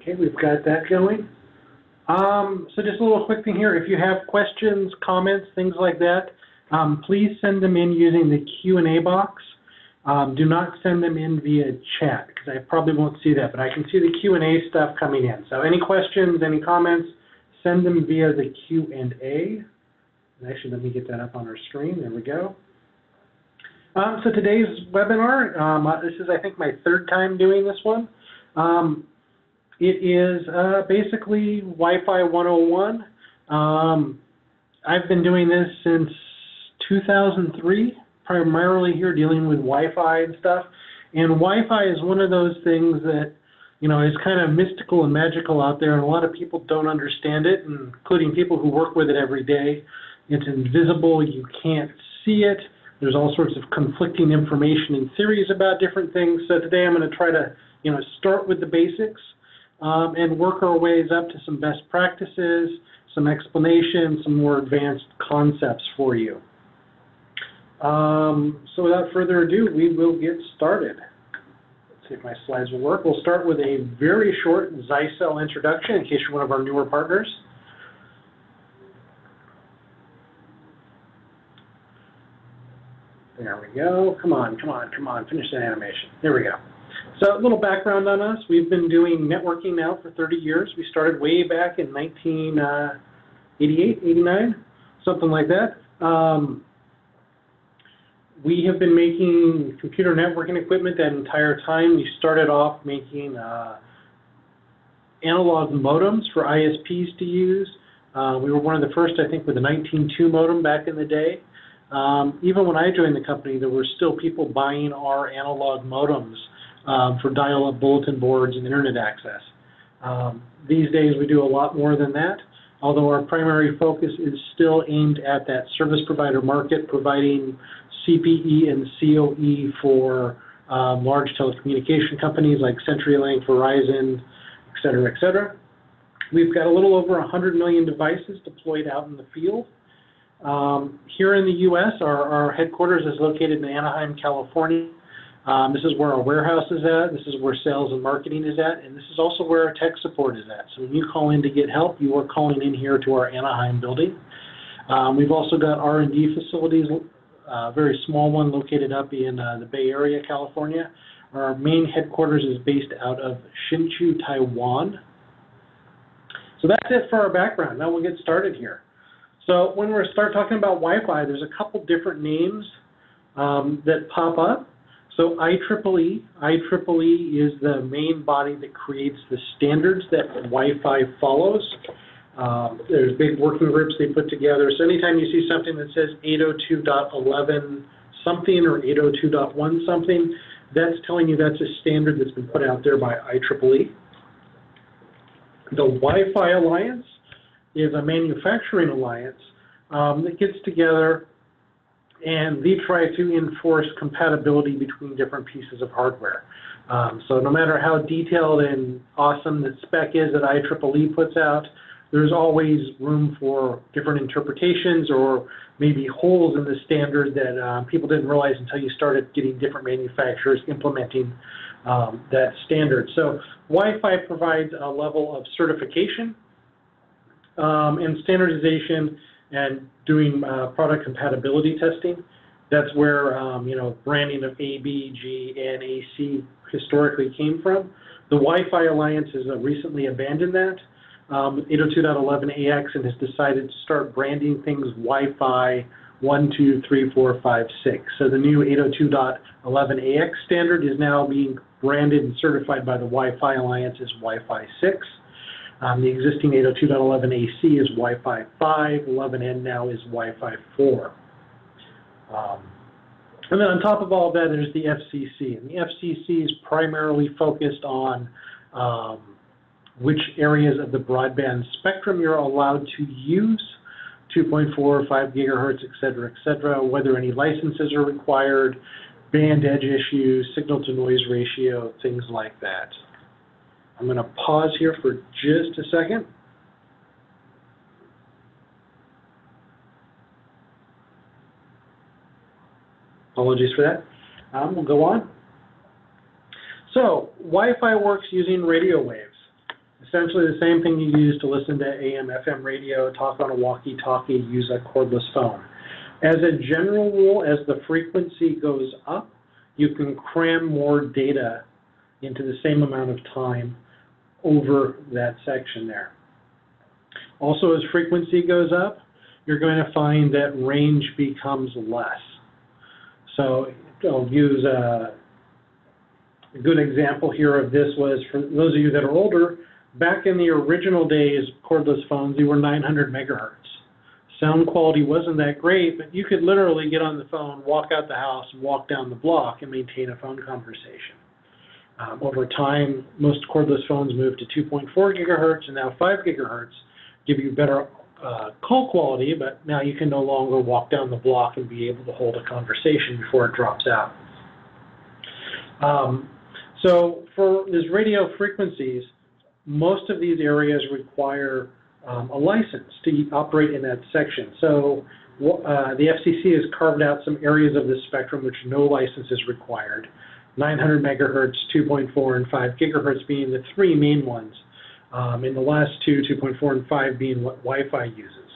Okay, we've got that going. So just a little quick thing here. If you have questions, comments, things like that, please send them in using the Q&A box. Do not send them in via chat, because I probably won't see that, but I can see the Q&A stuff coming in. So any questions, any comments, send them via the Q&A. Actually, let me get that up on our screen. There we go. So today's webinar, this is, I think, my third time doing this one. It is basically Wi-Fi 101. I've been doing this since 2003, primarily here dealing with Wi-Fi and stuff. And Wi-Fi is one of those things that, you know, is kind of mystical and magical out there, and a lot of people don't understand it, including people who work with it every day. It's invisible. You can't see it. There's all sorts of conflicting information and theories about different things. So today I'm going to try to, you know, start with the basics and work our ways up to some best practices, some explanation, some more advanced concepts for you. So without further ado, we will get started. Let's see if my slides will work. We'll start with a very short Zyxel introduction in case you're one of our newer partners. There we go. Come on, come on, come on. Finish that animation. There we go. So a little background on us. We've been doing networking now for 30 years. We started way back in 1988, 89, something like that. We have been making computer networking equipment that entire time. We started off making analog modems for ISPs to use. We were one of the first, I think, with a 19.2 modem back in the day. Even when I joined the company, there were still people buying our analog modems for dial-up bulletin boards and internet access. These days we do a lot more than that, although our primary focus is still aimed at that service provider market, providing CPE and COE for large telecommunication companies like CenturyLink, Verizon, et cetera, et cetera. We've got a little over 100 million devices deployed out in the field. Here in the U.S., our headquarters is located in Anaheim, California. This is where our warehouse is at. This is where sales and marketing is at. And this is also where our tech support is at. So when you call in to get help, you are calling in here to our Anaheim building. We've also got R&D facilities, a very small one located up in the Bay Area, California. Our main headquarters is based out of Hsinchu, Taiwan. So that's it for our background. Now we'll get started here. So when we start talking about Wi-Fi, there's a couple different names that pop up. So IEEE is the main body that creates the standards that Wi-Fi follows. There's big working groups they put together. So anytime you see something that says 802.11 something or 802.1 something, that's telling you that's a standard that's been put out there by IEEE. The Wi-Fi Alliance is a manufacturing alliance that gets together and they try to enforce compatibility between different pieces of hardware. So no matter how detailed and awesome the spec is that IEEE puts out, there's always room for different interpretations or maybe holes in the standard that people didn't realize until you started getting different manufacturers implementing that standard. So Wi-Fi provides a level of certification and standardization and doing product compatibility testing. That's where you know, branding of A, B, G, and AC historically came from. The Wi-Fi Alliance has recently abandoned that. 802.11ax and has decided to start branding things Wi-Fi 1, 2, 3, 4, 5, 6. So the new 802.11ax standard is now being branded and certified by the Wi-Fi Alliance as Wi-Fi 6. The existing 802.11ac is Wi-Fi 5, 11n now is Wi-Fi 4. And then on top of all of that, there's the FCC. And the FCC is primarily focused on which areas of the broadband spectrum you're allowed to use, 2.4, 5 gigahertz, et cetera, whether any licenses are required, band edge issues, signal-to-noise ratio, things like that. I'm going to pause here for just a second. Apologies for that. We'll go on. So Wi-Fi works using radio waves. Essentially the same thing you use to listen to AM, FM radio, talk on a walkie-talkie, use a cordless phone. As a general rule, as the frequency goes up, you can cram more data into the same amount of time over that section there. Also, as frequency goes up, you're going to find that range becomes less. So I'll use a good example here of this was, for those of you that are older, back in the original days of cordless phones, they were 900 megahertz. Sound quality wasn't that great, but you could literally get on the phone, walk out the house, and walk down the block and maintain a phone conversation. Over time, most cordless phones moved to 2.4 gigahertz and now 5 gigahertz, give you better call quality, but now you can no longer walk down the block and be able to hold a conversation before it drops out. So for these radio frequencies, most of these areas require a license to operate in that section. So the FCC has carved out some areas of the spectrum which no license is required. 900 megahertz, 2.4, and 5 gigahertz being the three main ones. In the last two, 2.4 and 5 being what Wi-Fi uses.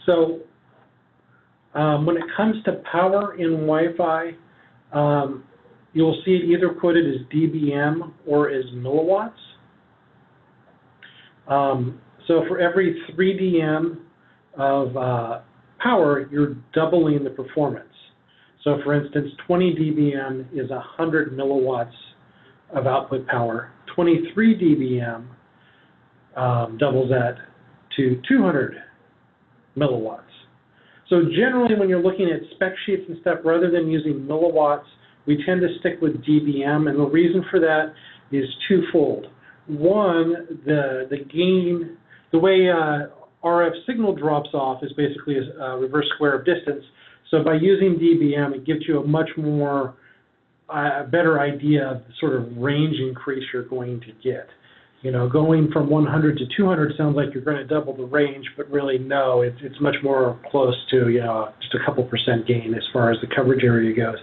So when it comes to power in Wi-Fi, you'll see it either quoted as dBm or as milliwatts. So for every 3 dm of power, you're doubling the performance. So for instance, 20 dBm is 100 milliwatts of output power. 23 dBm doubles that to 200 milliwatts. So generally when you're looking at spec sheets and stuff, rather than using milliwatts, we tend to stick with dBm, and the reason for that is twofold. One, the gain, the way RF signal drops off is basically a reverse square of distance. So by using dBm, it gives you a much more a better idea of the sort of range increase you're going to get. You know, going from 100 to 200 sounds like you're going to double the range, but really no, it's much more close to, you know, just a couple % gain as far as the coverage area goes.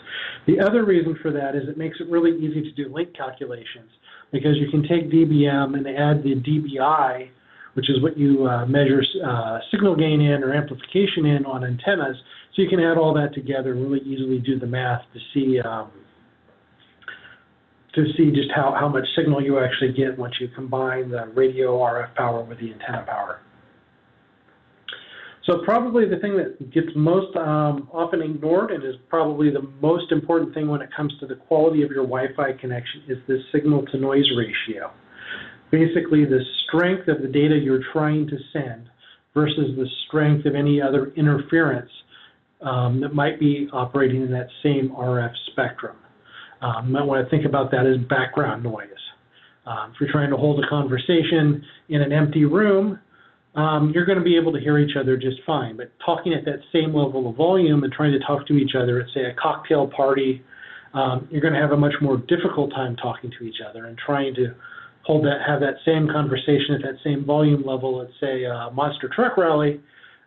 The other reason for that is it makes it really easy to do link calculations, because you can take dBm and add the dBi, which is what you measure signal gain in or amplification in on antennas. So you can add all that together and really easily do the math to see just how much signal you actually get once you combine the radio RF power with the antenna power. So probably the thing that gets most often ignored and is probably the most important thing when it comes to the quality of your Wi-Fi connection is the signal-to-noise ratio. Basically, the strength of the data you're trying to send versus the strength of any other interference that might be operating in that same RF spectrum. You might want to think about that as background noise. If you're trying to hold a conversation in an empty room, you're going to be able to hear each other just fine. But talking at that same level of volume and trying to talk to each other at, say, a cocktail party, you're going to have a much more difficult time talking to each other and trying to have that same conversation at that same volume level at, say, a monster truck rally.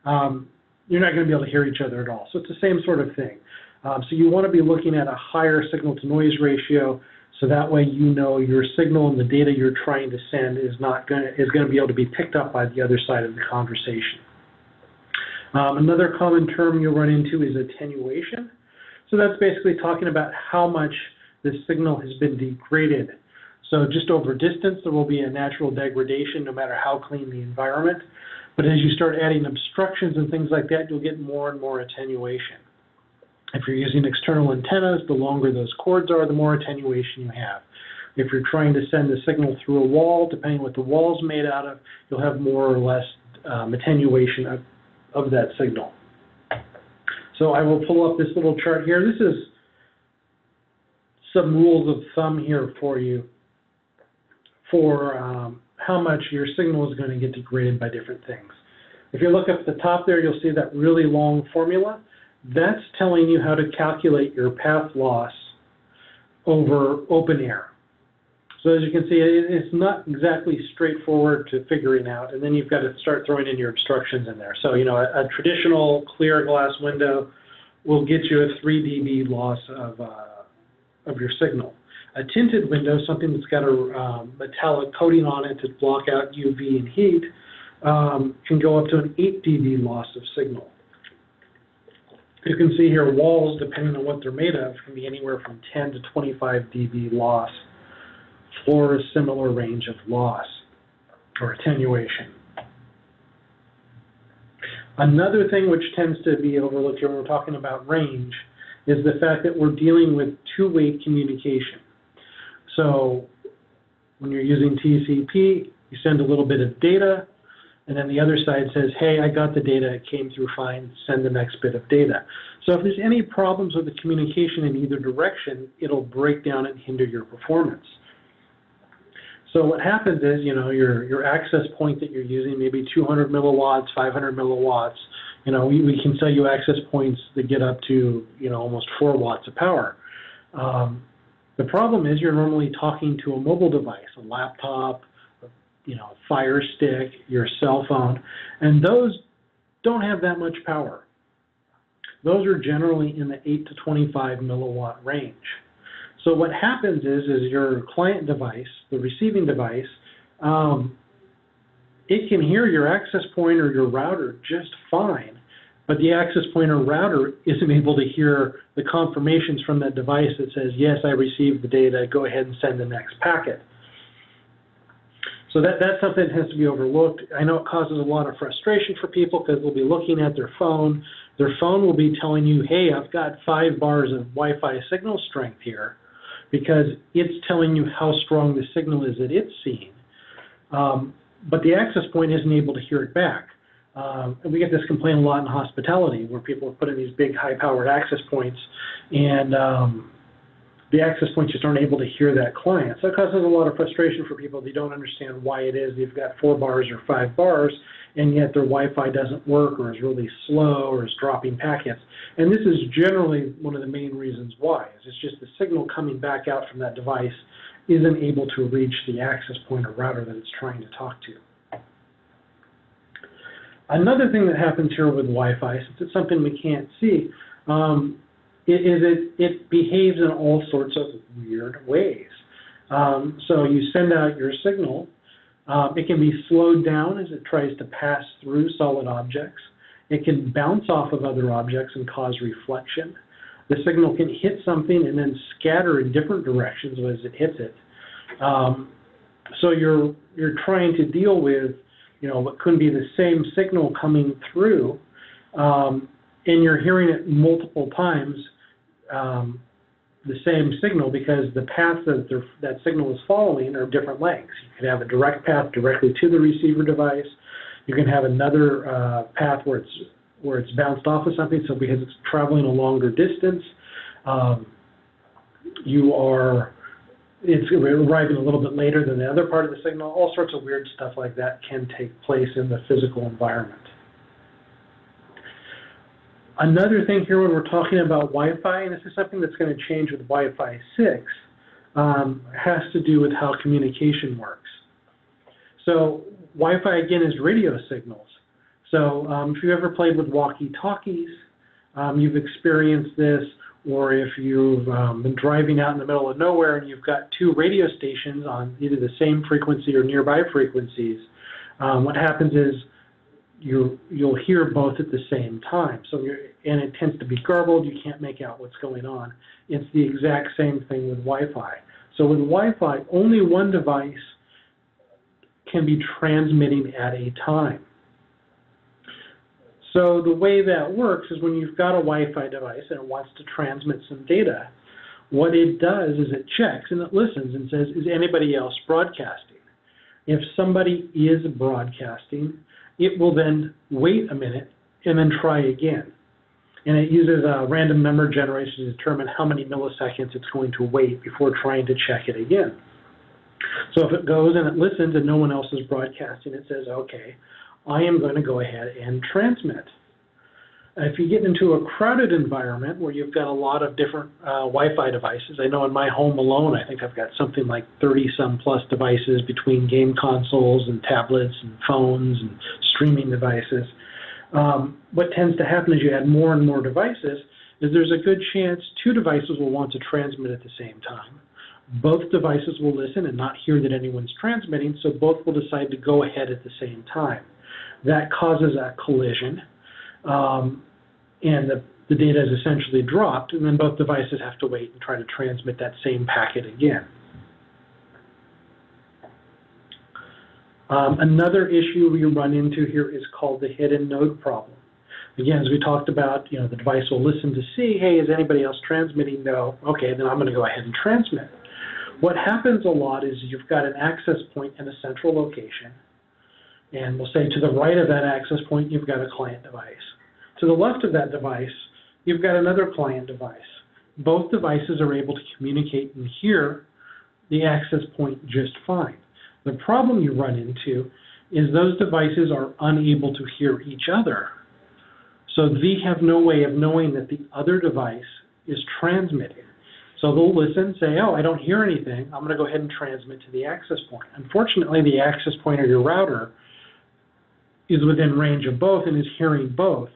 You're not going to be able to hear each other at all. So it's the same sort of thing. So you want to be looking at a higher signal-to-noise ratio, so that way you know your signal and the data you're trying to send is going to be able to be picked up by the other side of the conversation. Another common term you'll run into is attenuation. So that's basically talking about how much the signal has been degraded. So just over distance, there will be a natural degradation no matter how clean the environment. But as you start adding obstructions and things like that, you'll get more and more attenuation. If you're using external antennas, the longer those cords are, the more attenuation you have. If you're trying to send the signal through a wall, depending what the wall's made out of, you'll have more or less attenuation of that signal. So I will pull up this little chart here. This is some rules of thumb here for you for how much your signal is going to get degraded by different things. If you look up at the top there, you'll see that really long formula. That's telling you how to calculate your path loss over open air. So as you can see, it's not exactly straightforward to figuring out, and then you've got to start throwing in your obstructions in there. So, you know, a traditional clear glass window will get you a 3 dB loss of your signal. A tinted window, something that's got a metallic coating on it to block out UV and heat, can go up to an 8 dB loss of signal. You can see here walls, depending on what they're made of, can be anywhere from 10 to 25 dB loss for a similar range of loss or attenuation. Another thing which tends to be overlooked here when we're talking about range is the fact that we're dealing with two-way communication. So when you're using TCP, you send a little bit of data, and then the other side says, hey, I got the data, it came through fine, send the next bit of data. So if there's any problems with the communication in either direction, it'll break down and hinder your performance. So what happens is, you know, your access point that you're using, maybe 200 milliwatts, 500 milliwatts, you know, we can sell you access points that get up to, you know, almost 4 watts of power. The problem is you're normally talking to a mobile device, a laptop, you know, Fire Stick, your cell phone, and those don't have that much power. Those are generally in the 8 to 25 milliwatt range. So what happens is your client device, the receiving device, it can hear your access point or your router just fine, but the access point or router isn't able to hear the confirmations from that device that says, yes, I received the data, go ahead and send the next packet. So that's something that has to be overlooked. I know it causes a lot of frustration for people because they'll be looking at their phone. Their phone will be telling you, hey, I've got 5 bars of Wi-Fi signal strength here, because it's telling you how strong the signal is that it's seeing. But the access point isn't able to hear it back. And we get this complaint a lot in hospitality where people are putting these big high-powered access points and the access points just aren't able to hear that client. So it causes a lot of frustration for people. They don't understand why it is they've got 4 bars or 5 bars, and yet their Wi-Fi doesn't work or is really slow or is dropping packets. And this is generally one of the main reasons why. It's just the signal coming back out from that device isn't able to reach the access point or router that it's trying to talk to. Another thing that happens here with Wi-Fi, since it's something we can't see, it behaves in all sorts of weird ways. So you send out your signal. It can be slowed down as it tries to pass through solid objects. It can bounce off of other objects and cause reflection. The signal can hit something and then scatter in different directions as it hits it. So you're trying to deal with, you know, what could be the same signal coming through, and you're hearing it multiple times, the same signal, because the paths that signal is following are different lengths. You can have a direct path directly to the receiver device. You can have another path where it's bounced off of something, so because it's traveling a longer distance, it's arriving a little bit later than the other part of the signal. All sorts of weird stuff like that can take place in the physical environment. Another thing here when we're talking about Wi-Fi, and this is something that's going to change with Wi-Fi 6, has to do with how communication works. So Wi-Fi, again, is radio signals. So if you ever played with walkie-talkies, you've experienced this, or if you've been driving out in the middle of nowhere and you've got 2 radio stations on either the same frequency or nearby frequencies, what happens is you'll hear both at the same time. And it tends to be garbled. You can't make out what's going on. It's the exact same thing with Wi-Fi. So with Wi-Fi, only one device can be transmitting at a time. So the way that works is when you've got a Wi-Fi device and it wants to transmit some data, what it does is it checks and it listens and says, is anybody else broadcasting? If somebody is broadcasting, it will then wait a minute and then try again. And it uses a random number generator to determine how many milliseconds it's going to wait before trying to check it again. So if it goes and it listens and no one else is broadcasting, it says, okay, I am going to go ahead and transmit. If you get into a crowded environment where you've got a lot of different Wi-Fi devices, I know in my home alone, I think I've got something like 30-some plus devices between game consoles and tablets and phones and streaming devices. What tends to happen as you add more and more devices is there's a good chance 2 devices will want to transmit at the same time. both devices will listen and not hear that anyone's transmitting, so both will decide to go ahead at the same time. That causes a collision, and the data is essentially dropped, and then both devices have to wait and try to transmit that same packet again. Another issue we run into here is called the hidden node problem. Again, as we talked about, the device will listen to see, hey, is anybody else transmitting? No. Okay, then I'm going to go ahead and transmit. What happens a lot is you've got an access point in a central location, and we'll say to the right of that access point, you've got a client device. To the left of that device, you've got another client device. Both devices are able to communicate and hear the access point just fine. The problem you run into is those devices are unable to hear each other. So they have no way of knowing that the other device is transmitting. So they'll listen, say, oh, I don't hear anything. I'm going to go ahead and transmit to the access point. Unfortunately, the access point of your router is within range of both and is hearing both.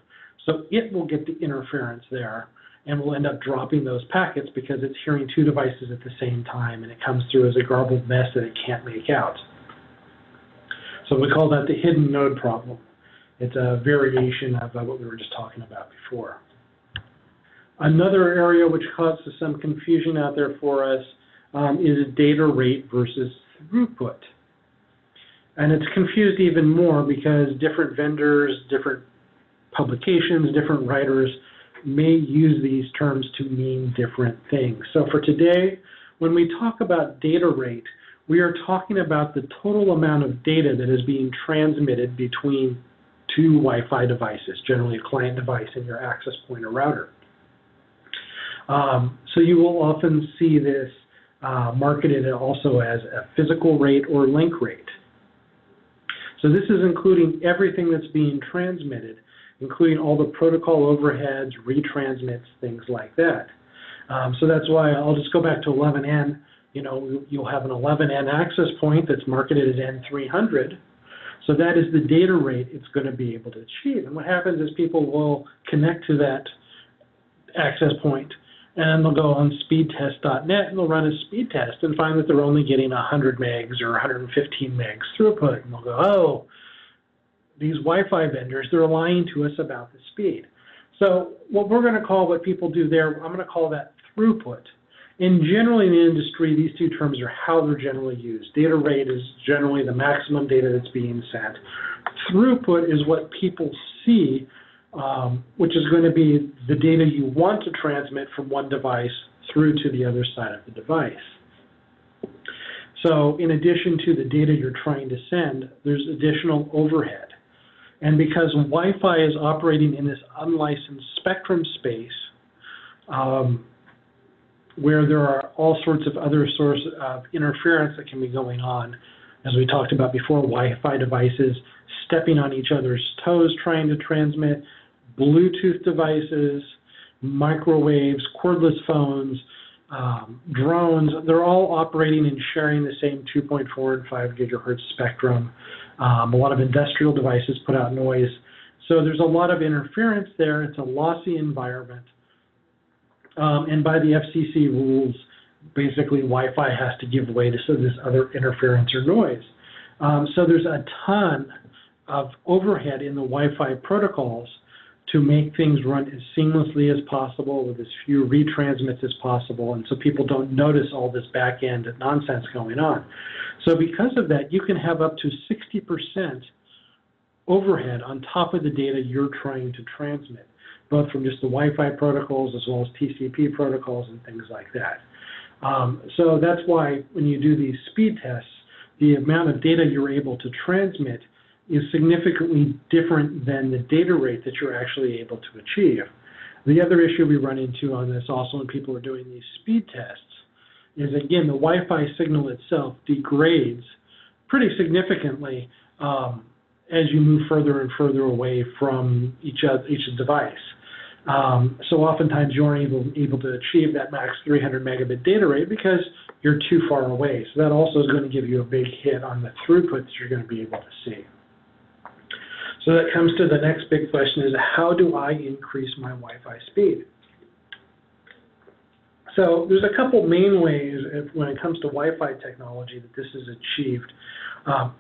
So it will get the interference there and will end up dropping those packets because it's hearing two devices at the same time, and it comes through as a garbled mess that it can't make out. So we call that the hidden node problem. It's a variation of what we were just talking about before. Another area which causes some confusion out there for us is data rate versus throughput. And it's confused even more because different vendors, different publications, different writers may use these terms to mean different things. So for today, when we talk about data rate, we are talking about the total amount of data that is being transmitted between two Wi-Fi devices, generally a client device and your access point or router. So you will often see this marketed also as a physical rate or link rate. So this is including everything that's being transmitted, including all the protocol overheads, retransmits, things like that. So that's why I'll just go back to 11N. You'll have an 11N access point that's marketed as N300. So that is the data rate it's going to be able to achieve. And what happens is people will connect to that access point, and they'll go on speedtest.net and they'll run a speed test and find that they're only getting 100 megs or 115 megs throughput. And they'll go, oh, these Wi-Fi vendors, they're lying to us about the speed. So what we're going to call, what people do there, I'm going to call that throughput. And generally in the industry, these two terms are how they're generally used. Data rate is generally the maximum data that's being sent. Throughput is what people see, which is going to be the data you want to transmit from one device through to the other side of the device. So in addition to the data you're trying to send, there's additional overhead. And because Wi-Fi is operating in this unlicensed spectrum space, where there are all sorts of other sources of interference that can be going on, as we talked about before, Wi-Fi devices stepping on each other's toes trying to transmit, Bluetooth devices, microwaves, cordless phones, drones, they're all operating and sharing the same 2.4 and 5 gigahertz spectrum. A lot of industrial devices put out noise. So there's a lot of interference there. It's a lossy environment. And by the FCC rules, basically Wi-Fi has to give way to this other interference or noise. So there's a ton of overhead in the Wi-Fi protocols to make things run as seamlessly as possible with as few retransmits as possible, and so people don't notice all this back-end nonsense going on. So because of that, you can have up to 60% overhead on top of the data you're trying to transmit, both from just the Wi-Fi protocols as well as TCP protocols and things like that. So that's why when you do these speed tests, the amount of data you're able to transmit is significantly different than the data rate that you're actually able to achieve. The other issue we run into on this also when people are doing these speed tests is, again, the Wi-Fi signal itself degrades pretty significantly as you move further and further away from each device. So oftentimes you aren't able to achieve that max 300 megabit data rate because you're too far away. So that also is going to give you a big hit on the throughput that you're going to be able to see. So that comes to the next big question is, how do I increase my Wi-Fi speed? So there's a couple main ways when it comes to Wi-Fi technology that this is achieved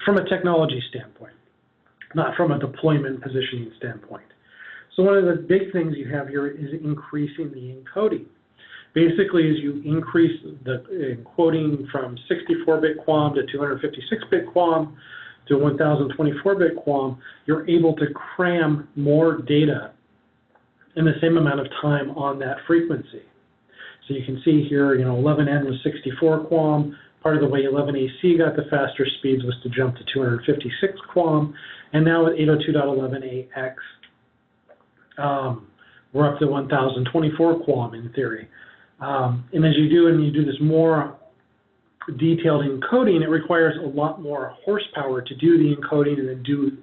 from a technology standpoint, not from a deployment positioning standpoint. So one of the big things you have here is increasing the encoding. Basically, as you increase the encoding from 64-bit QAM to 256-bit QAM to 1024-bit QAM, you're able to cram more data in the same amount of time on that frequency. So you can see here, 11N was 64 QAM. Part of the way 11AC got the faster speeds was to jump to 256 QAM. And now with 802.11ax, we're up to 1024 QAM in theory. And as you do this more detailed encoding, it requires a lot more horsepower to do the encoding and then do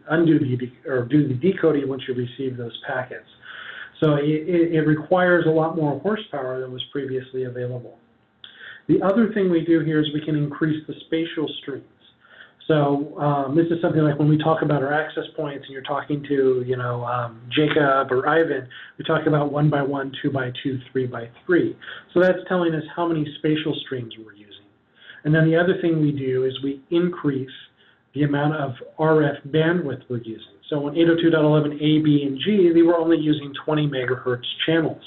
the decoding once you receive those packets. So it requires a lot more horsepower than was previously available. The other thing we do here is we can increase the spatial streams. So this is something like when we talk about our access points and you're talking to, Jacob or Ivan, we talk about 1 by 1, 2 by 2, 3 by 3. So that's telling us how many spatial streams we're using. And then the other thing we do is we increase the amount of RF bandwidth we're using. So on 802.11a, b, and g, they were only using 20 megahertz channels.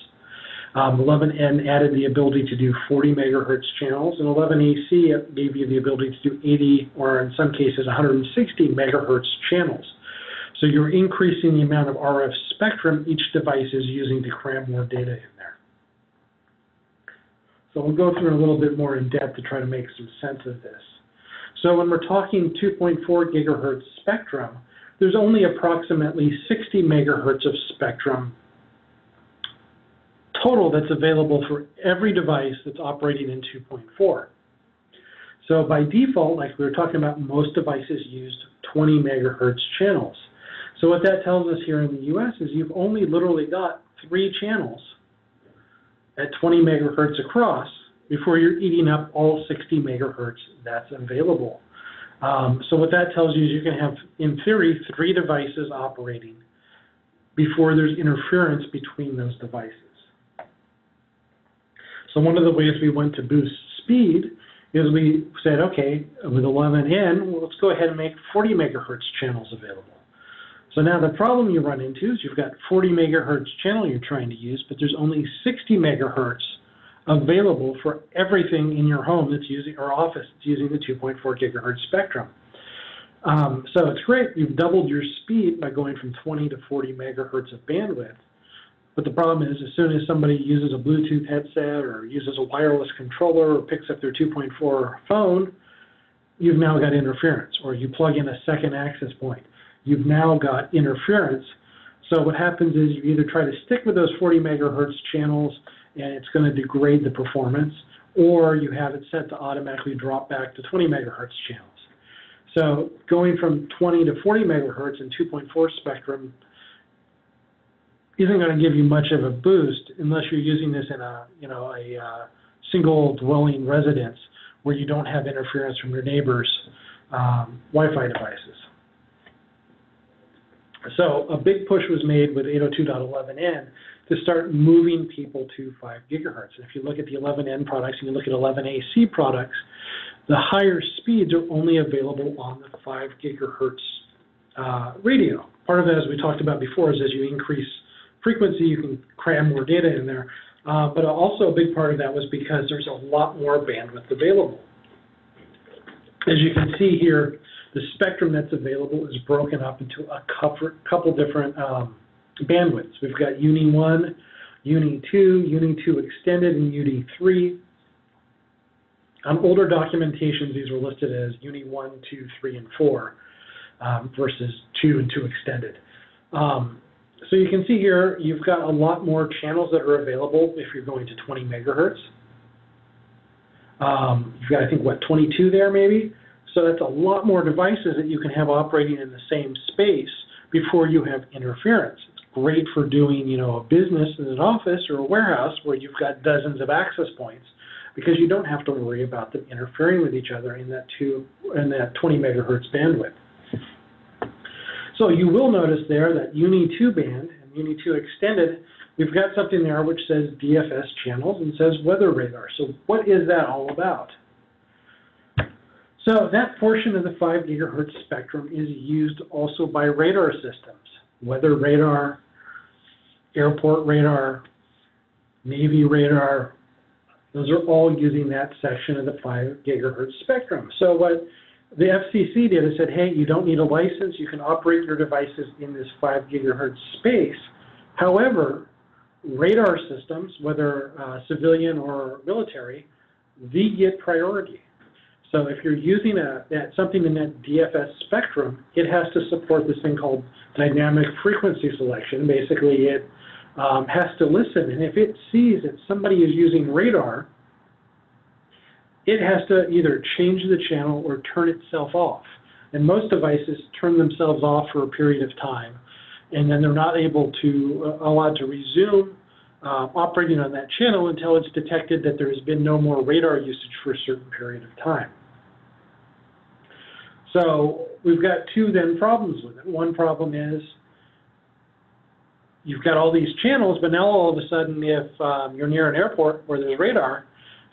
11n added the ability to do 40 megahertz channels, and 11ac gave you the ability to do 80, or in some cases 160 megahertz channels. So you're increasing the amount of RF spectrum each device is using to cram more data in there. So we'll go through a little bit more in depth to try to make some sense of this. So when we're talking 2.4 gigahertz spectrum, there's only approximately 60 megahertz of spectrum total that's available for every device that's operating in 2.4. So by default, like we were talking about, most devices used 20 megahertz channels. So what that tells us here in the US is you've only literally got 3 channels at 20 megahertz across before you're eating up all 60 megahertz that's available. So what that tells you is you can have, in theory, 3 devices operating before there's interference between those devices. So one of the ways we went to boost speed is we said, okay, with 11N, well, let's go ahead and make 40 megahertz channels available. So now the problem you run into is you've got 40 megahertz channel you're trying to use, but there's only 60 megahertz available for everything in your home that's using, or office that's using the 2.4 gigahertz spectrum. So it's great, you've doubled your speed by going from 20 to 40 megahertz of bandwidth. But the problem is, as soon as somebody uses a Bluetooth headset or uses a wireless controller or picks up their 2.4 phone, you've now got interference. Or you plug in a second access point, you've now got interference. So what happens is you either try to stick with those 40 megahertz channels and it's going to degrade the performance, or you have it set to automatically drop back to 20 megahertz channels. So going from 20 to 40 megahertz in 2.4 spectrum isn't going to give you much of a boost unless you're using this in a single dwelling residence where you don't have interference from your neighbor's Wi-Fi devices. So a big push was made with 802.11n to start moving people to 5 gigahertz. And if you look at the 11n products and you look at 11ac products, the higher speeds are only available on the 5 gigahertz radio. Part of that, as we talked about before, is as you increase frequency, you can cram more data in there. But also a big part of that was because there's a lot more bandwidth available. As you can see here, the spectrum that's available is broken up into a couple different bandwidths. We've got Uni 1, Uni 2, Uni 2 Extended, and Uni 3. On older documentations, these were listed as Uni 1, 2, 3, and 4 versus 2 and 2 Extended. So you can see here, you've got a lot more channels that are available if you're going to 20 megahertz. You've got, I think, what, 22 there maybe? So that's a lot more devices that you can have operating in the same space before you have interference. It's great for doing, a business in an office or a warehouse where you've got dozens of access points because you don't have to worry about them interfering with each other in that 20 megahertz bandwidth. So you will notice there that Uni 2 band and Uni 2 Extended we've got something there which says DFS channels and says weather radar. So what is that all about? So that portion of the 5 gigahertz spectrum is used also by radar systems, weather radar, airport radar, Navy radar. Those are all using that section of the 5 gigahertz spectrum. So what the FCC did is said, hey, you don't need a license. You can operate your devices in this 5 gigahertz space. However, radar systems, whether civilian or military, they get priority. So if you're using something in that DFS spectrum, it has to support this thing called dynamic frequency selection. Basically, it has to listen, and if it sees that somebody is using radar, it has to either change the channel or turn itself off. And most devices turn themselves off for a period of time, and then they're not able to allowed to resume operating on that channel until it's detected that there has been no more radar usage for a certain period of time. So we've got two then problems with it. One problem is you've got all these channels, but now all of a sudden if you're near an airport where there's radar,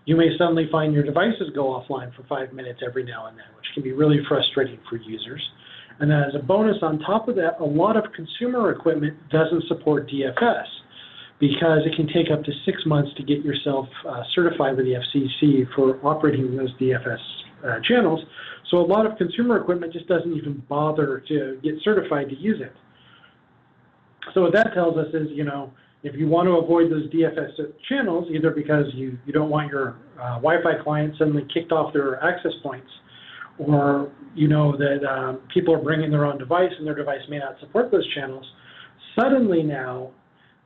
you may suddenly find your devices go offline for 5 minutes every now and then, which can be really frustrating for users. And then as a bonus on top of that, a lot of consumer equipment doesn't support DFS because it can take up to 6 months to get yourself certified with the FCC for operating those DFS channels. So a lot of consumer equipment just doesn't even bother to get certified to use it. So what that tells us is, you know, if you want to avoid those DFS channels, either because you don't want your Wi-Fi client suddenly kicked off their access points, or you know that people are bringing their own device and their device may not support those channels, suddenly now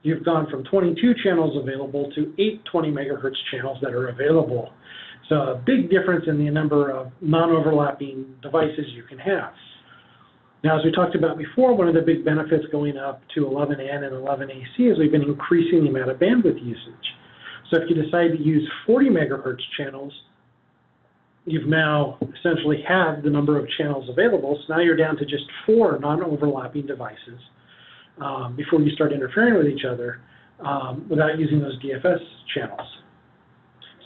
you've gone from 22 channels available to 8 20 megahertz channels that are available. So a big difference in the number of non-overlapping devices you can have. Now, as we talked about before, one of the big benefits going up to 11N and 11AC is we've been increasing the amount of bandwidth usage. So if you decide to use 40 megahertz channels, you've now essentially have the number of channels available. So now you're down to just 4 non-overlapping devices before you start interfering with each other without using those DFS channels.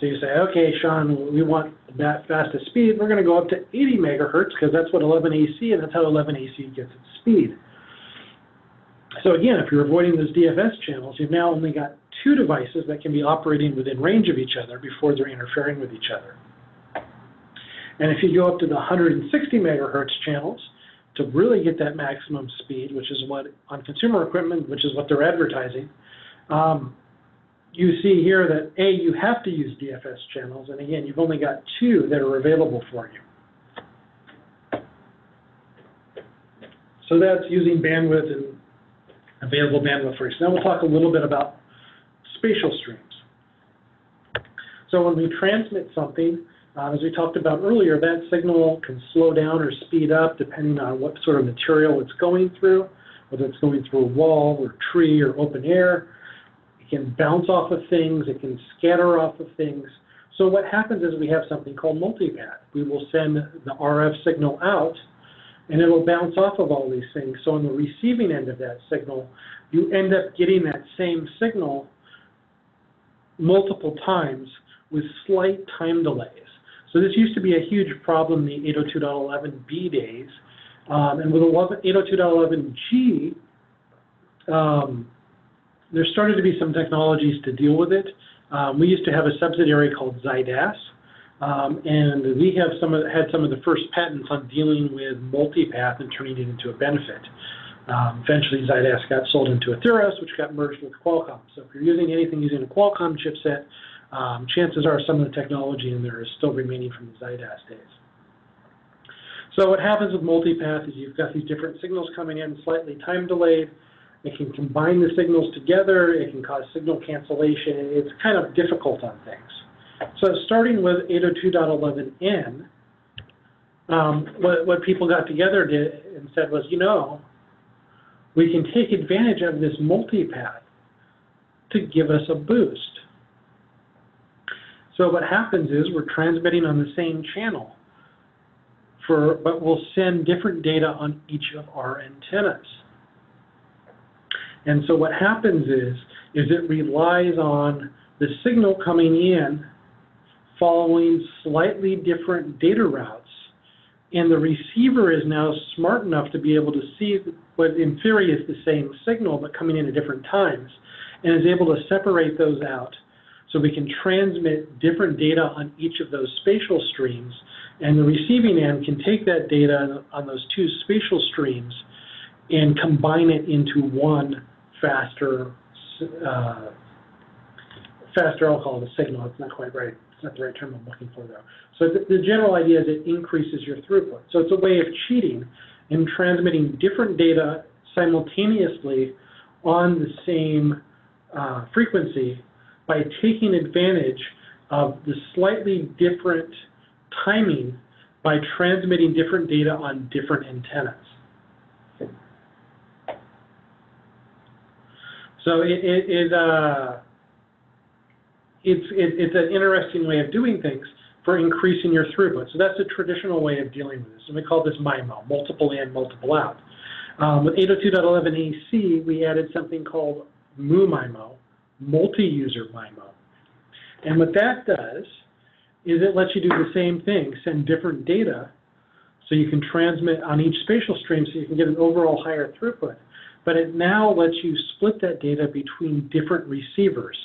So you say, okay, Sean, we want that fastest speed. We're going to go up to 80 megahertz because that's what 11AC, and that's how 11AC gets its speed. So again, if you're avoiding those DFS channels, you've now only got 2 devices that can be operating within range of each other before they're interfering with each other. And if you go up to the 160 megahertz channels to really get that maximum speed, which is what on consumer equipment, which is what they're advertising, you see here that, A, you have to use DFS channels, and again, you've only got 2 that are available for you. So that's using bandwidth and available bandwidth for you. So now we'll talk a little bit about spatial streams. So when we transmit something, as we talked about earlier, that signal can slow down or speed up depending on what sort of material it's going through, whether it's going through a wall or tree or open air. It can bounce off of things, it can scatter off of things. So what happens is we have something called multipath. We will send the RF signal out, and it will bounce off of all these things. So on the receiving end of that signal, you end up getting that same signal multiple times with slight time delays. So this used to be a huge problem in the 802.11b days. And with 802.11g, there started to be some technologies to deal with it. We used to have a subsidiary called Zyxel, and we have had some of the first patents on dealing with multipath and turning it into a benefit. Eventually, Zyxel got sold into Atheros, which got merged with Qualcomm. So if you're using anything using a Qualcomm chipset, chances are some of the technology in there is still remaining from the Zyxel days. So what happens with multipath is you've got these different signals coming in, slightly time delayed. It can combine the signals together. It can cause signal cancellation. It's kind of difficult on things. So starting with 802.11n, what people got together and said was, you know, we can take advantage of this multipath to give us a boost. So what happens is we're transmitting on the same channel, but we'll send different data on each of our antennas. And so what happens is is it relies on the signal coming in following slightly different data routes. And the receiver is now smart enough to be able to see what in theory is the same signal but coming in at different times, and is able to separate those out so we can transmit different data on each of those spatial streams, and the receiving end can take that data on those two spatial streams and combine it into one faster, I'll call it a signal. It's not quite right. It's not the right term I'm looking for, though. So the general idea is it increases your throughput. So it's a way of cheating and transmitting different data simultaneously on the same frequency by taking advantage of the slightly different timing by transmitting different data on different antennas. So it's an interesting way of doing things for increasing your throughput. So that's a traditional way of dealing with this, and we call this MIMO, multiple in, multiple out. With 802.11ac, we added something called MIMO, multi-user MIMO. And what that does is it lets you do the same thing, send different data so you can transmit on each spatial stream so you can get an overall higher throughput. But it now lets you split that data between different receivers.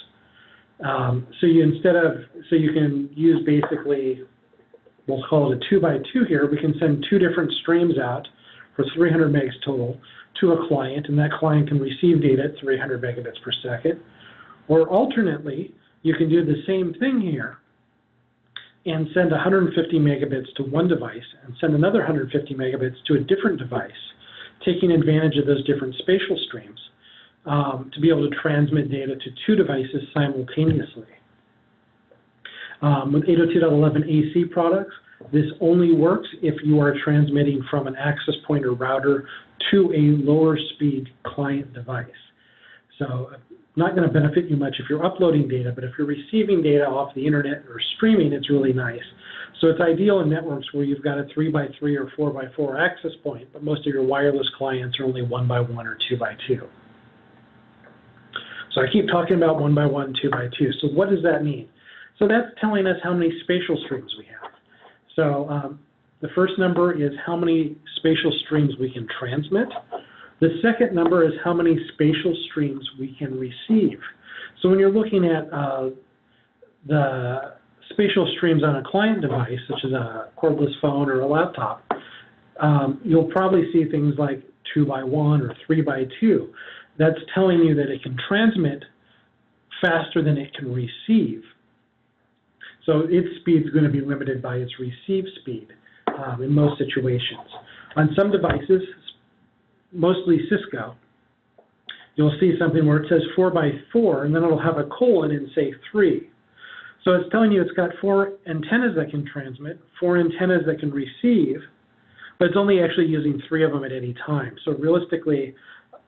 So you can use basically, we'll call it a 2x2 here. We can send two different streams out for 300 megs total to a client, and that client can receive data at 300 megabits per second. Or alternately, you can do the same thing here and send 150 megabits to one device and send another 150 megabits to a different device, taking advantage of those different spatial streams to be able to transmit data to two devices simultaneously. With 802.11ac products, this only works if you are transmitting from an access point or router to a lower speed client device. So not going to benefit you much if you're uploading data, but if you're receiving data off the internet or streaming, it's really nice. So it's ideal in networks where you've got a 3x3 or 4x4 access point, but most of your wireless clients are only 1x1 or 2x2. So I keep talking about 1x1, 2x2. So what does that mean? So that's telling us how many spatial streams we have. So the first number is how many spatial streams we can transmit. The second number is how many spatial streams we can receive. So when you're looking at the spatial streams on a client device, such as a cordless phone or a laptop, you'll probably see things like 2x1 or 3x2. That's telling you that it can transmit faster than it can receive. So its speed is going to be limited by its receive speed in most situations. On some devices, mostly Cisco, you'll see something where it says 4x4, and then it'll have a colon and say 3. So it's telling you it's got 4 antennas that can transmit, 4 antennas that can receive, but it's only actually using 3 of them at any time. So realistically,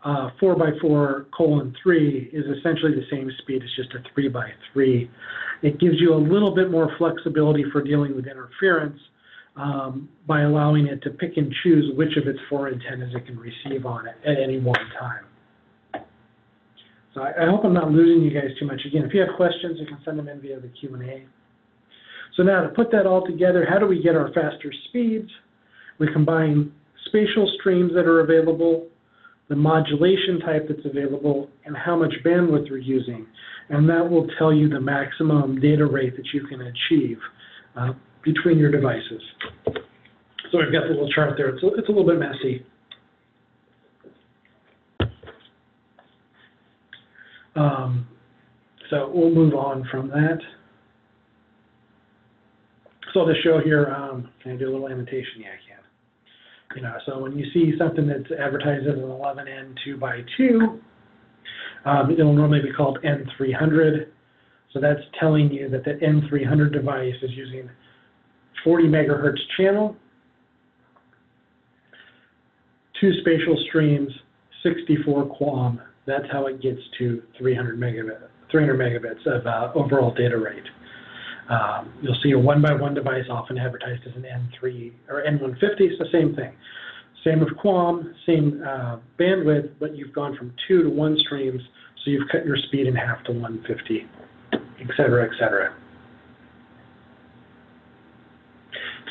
4x4 colon 3 is essentially the same speed as just a 3x3. It gives you a little bit more flexibility for dealing with interference by allowing it to pick and choose which of its 4 antennas it can receive on it at any one time. So I hope I'm not losing you guys too much. Again, if you have questions, you can send them in via the Q&A. So now to put that all together, how do we get our faster speeds? We combine spatial streams that are available, the modulation type that's available, and how much bandwidth we're using. And that will tell you the maximum data rate that you can achieve between your devices. So I've got the little chart there. It's a little bit messy. So we'll move on from that. So I'll just show here, can I do a little annotation? Yeah, I can. You know, so when you see something that's advertised as an 11N 2x2, it'll normally be called N300. So that's telling you that the N300 device is using 40 megahertz channel, 2 spatial streams, 64 QAM. That's how it gets to 300 megabits of overall data rate. You'll see a 1x1 device often advertised as an N3 or N150. It's the same thing. Same with QAM, same bandwidth, but you've gone from 2 to 1 streams, So you've cut your speed in half to 150, et cetera, et cetera.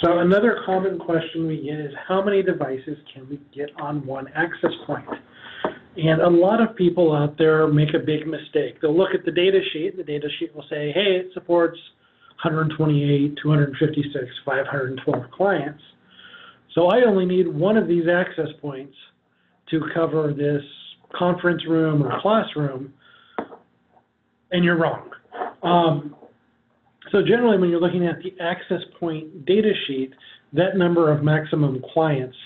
So another common question we get is, how many devices can we get on one access point? And a lot of people out there make a big mistake. They'll look at the data sheet. The data sheet will say, hey, it supports 128, 256, 512 clients. So I only need one of these access points to cover this conference room or classroom, and you're wrong. So generally, when you're looking at the access point data sheet, that number of maximum clients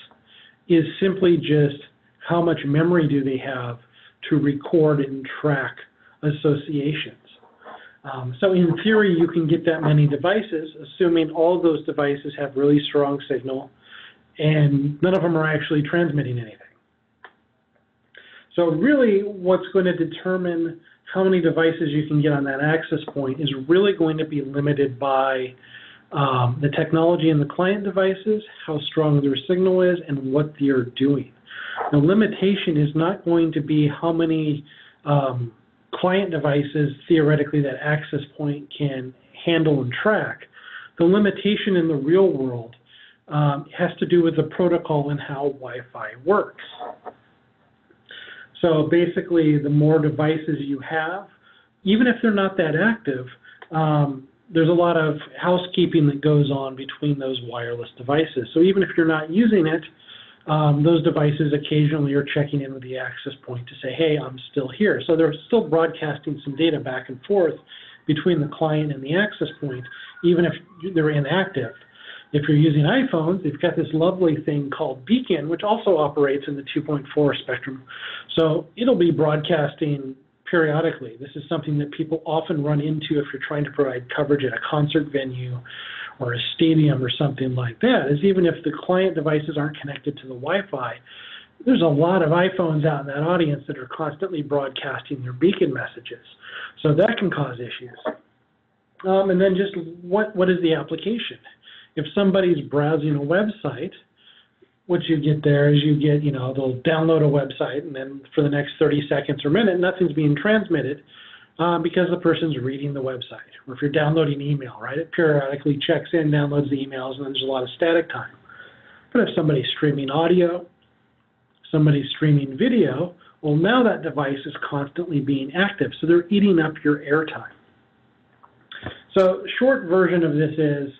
is simply just how much memory do they have to record and track associations. So in theory, you can get that many devices, assuming all of those devices have really strong signal and none of them are actually transmitting anything. So really, what's going to determine how many devices you can get on that access point is really going to be limited by the technology in the client devices, how strong their signal is, and what they're doing. The limitation is not going to be how many client devices, theoretically, that access point can handle and track. The limitation in the real world has to do with the protocol and how Wi-Fi works. So basically, the more devices you have, even if they're not that active, there's a lot of housekeeping that goes on between those wireless devices. So even if you're not using it, those devices occasionally are checking in with the access point to say, hey, I'm still here. So they're still broadcasting some data back and forth between the client and the access point, even if they're inactive. If you're using iPhones, they've got this lovely thing called Beacon, which also operates in the 2.4 spectrum. So it'll be broadcasting periodically. This is something that people often run into if you're trying to provide coverage at a concert venue or a stadium or something like that, is even if the client devices aren't connected to the Wi-Fi, there's a lot of iPhones out in that audience that are constantly broadcasting their beacon messages. So that can cause issues. And then just what is the application? If somebody's browsing a website, what you get there is you get, they'll download a website, and then for the next 30 seconds or minute, nothing's being transmitted because the person's reading the website. Or if you're downloading email, right, it periodically checks in, downloads the emails, and then there's a lot of static time. But if somebody's streaming audio, somebody's streaming video, well, now that device is constantly being active, so they're eating up your airtime. So short version of this is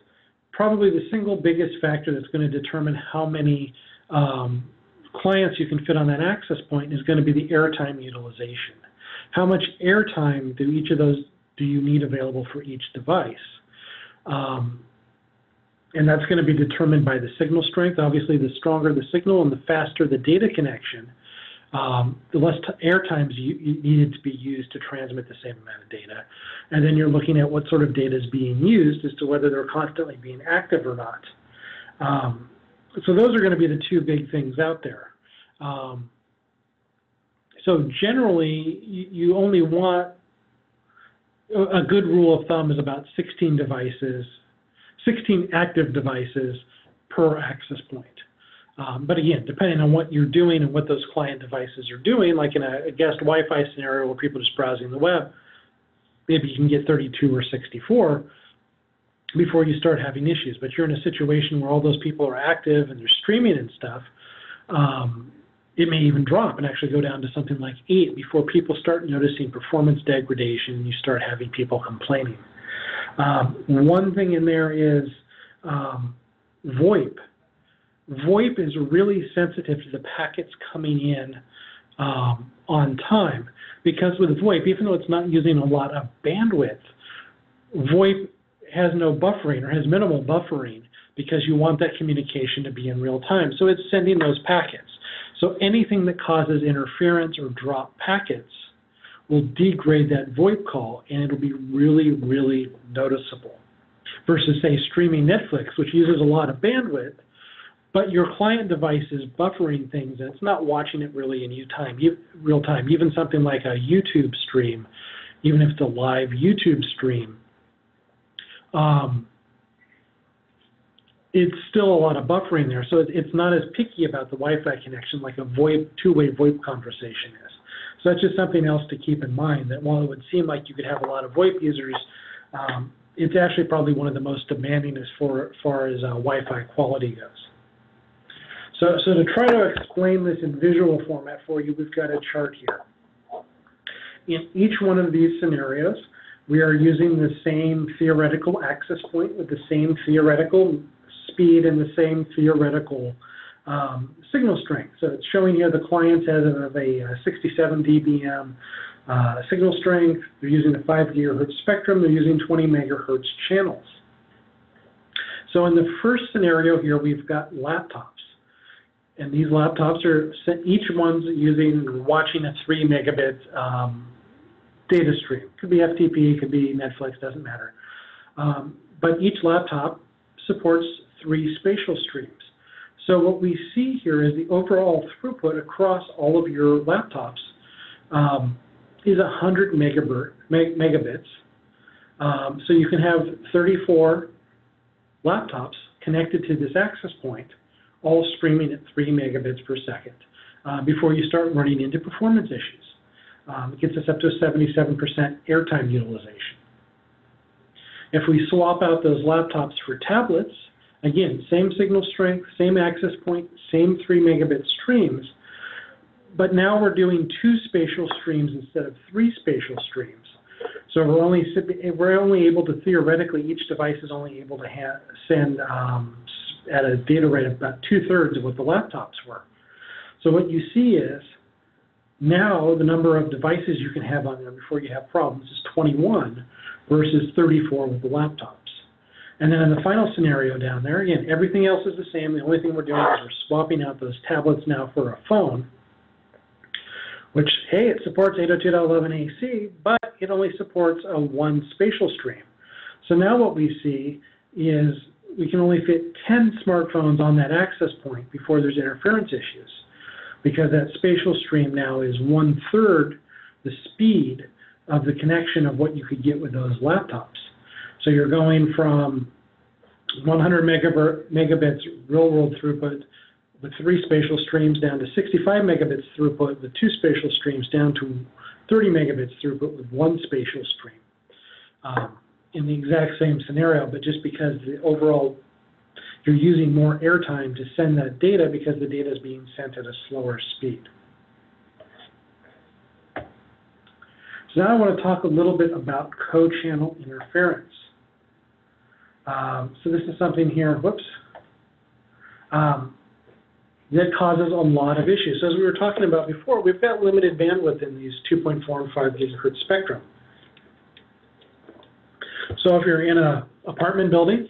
probably the single biggest factor that's going to determine how many clients you can fit on that access point is going to be the airtime utilization. How much airtime do you need available for each device? And that's going to be determined by the signal strength. Obviously, the stronger the signal and the faster the data connection, the less airtime needed to be used to transmit the same amount of data. And then you're looking at what sort of data is being used as to whether they're constantly being active or not. So those are going to be the two big things out there. So generally, you only want, a good rule of thumb is about 16 active devices per access point. But again, depending on what you're doing and what those client devices are doing, like in a guest Wi-Fi scenario where people are just browsing the web, maybe you can get 32 or 64 before you start having issues. But you're in a situation where all those people are active and they're streaming and stuff, it may even drop and actually go down to something like 8 before people start noticing performance degradation and you start having people complaining. One thing in there is VoIP. VoIP is really sensitive to the packets coming in on time, because with VoIP, even though it's not using a lot of bandwidth, VoIP has no buffering or has minimal buffering because you want that communication to be in real time. So it's sending those packets. So anything that causes interference or drop packets will degrade that VoIP call, and it'll be really, really noticeable. Versus, say, streaming Netflix, which uses a lot of bandwidth, but your client device is buffering things, and it's not watching it really in real time. Even something like a YouTube stream, even if it's a live YouTube stream, it's still a lot of buffering there. So it's not as picky about the Wi-Fi connection like a VoIP, two-way VoIP conversation is. So that's just something else to keep in mind, that while it would seem like you could have a lot of VoIP users, it's actually probably one of the most demanding as far as Wi-Fi quality goes. So to try to explain this in visual format for you, we've got a chart here. In each one of these scenarios, we are using the same theoretical access point with the same theoretical speed and the same theoretical signal strength. So it's showing here the clients as of a 67 dBm signal strength. They're using the 5 gigahertz spectrum. They're using 20 megahertz channels. So in the first scenario here, we've got laptops. And these laptops are, each one's using, watching a 3 megabit data stream. Could be FTP, could be Netflix, doesn't matter. But each laptop supports 3 spatial streams. So what we see here is the overall throughput across all of your laptops is 100 megabits. So you can have 34 laptops connected to this access point, all streaming at 3 megabits per second before you start running into performance issues. It gets us up to a 77% airtime utilization. If we swap out those laptops for tablets, again, same signal strength, same access point, same 3 megabit streams, but now we're doing 2 spatial streams instead of 3 spatial streams. So we're only able to, theoretically, each device is only able to send at a data rate of about 2/3 of what the laptops were. So what you see is now the number of devices you can have on there before you have problems is 21 versus 34 with the laptops. And then in the final scenario down there, again, everything else is the same. The only thing we're doing is we're swapping out those tablets now for a phone, which, hey, it supports 802.11 AC, but it only supports a 1 spatial stream. So now what we see is we can only fit 10 smartphones on that access point before there's interference issues, because that spatial stream now is 1/3 the speed of the connection of what you could get with those laptops. So you're going from 100 megabits real-world throughput with 3 spatial streams down to 65 megabits throughput with 2 spatial streams down to 30 megabits throughput with 1 spatial stream in the exact same scenario, but just because the overall, you're using more airtime to send that data because the data is being sent at a slower speed. So now I want to talk a little bit about co-channel interference. So this is something here, that causes a lot of issues. So as we were talking about before, we've got limited bandwidth in these 2.4 and 5 gigahertz spectrum. So if you're in an apartment building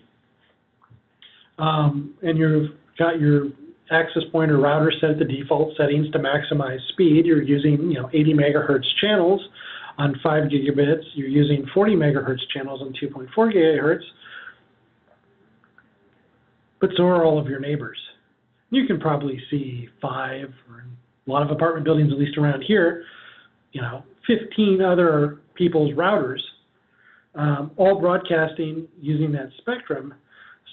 and you've got your access point or router set at the default settings to maximize speed, you're using 80 megahertz channels on 5 gigabits, you're using 40 megahertz channels on 2.4 gigahertz, but so are all of your neighbors. You can probably see 5, or a lot of apartment buildings, at least around here, 15 other people's routers, all broadcasting using that spectrum.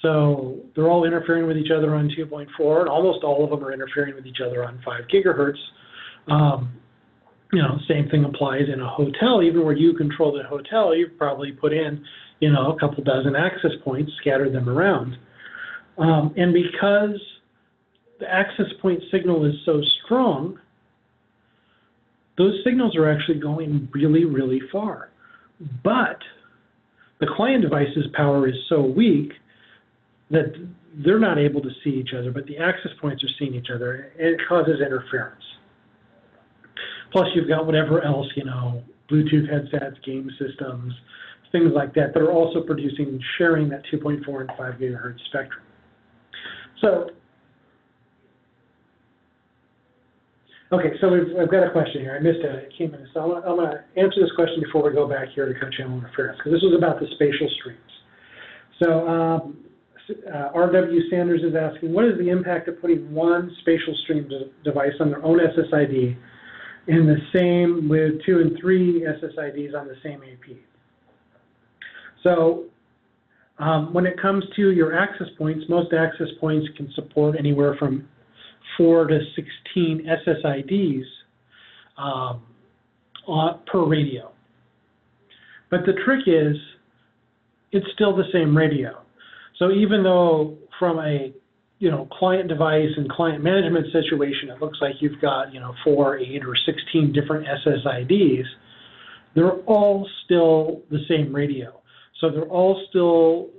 So they're all interfering with each other on 2.4, and almost all of them are interfering with each other on 5 gigahertz. Same thing applies in a hotel. Even where you control the hotel, you've probably put in, a couple dozen access points, scattered them around. And because the access point signal is so strong, those signals are actually going really, really far. But the client device's power is so weak that they're not able to see each other, but the access points are seeing each other, and it causes interference. Plus, you've got whatever else, Bluetooth headsets, game systems, things like that, that are also producing, sharing that 2.4 and 5 gigahertz spectrum. So, okay, so I've got a question here. I missed it. It came in. So I'm going to answer this question before we go back here to co-channel interference, because this was about the spatial streams. So R.W. Sanders is asking, what is the impact of putting one spatial stream device on their own SSID in the same with 2 and 3 SSIDs on the same AP? So when it comes to your access points, most access points can support anywhere from 4 to 16 SSIDs per radio. But the trick is, it's still the same radio. So even though from a client device and client management situation, it looks like you've got 4, 8, or 16 different SSIDs, they're all still the same radio. So they're all still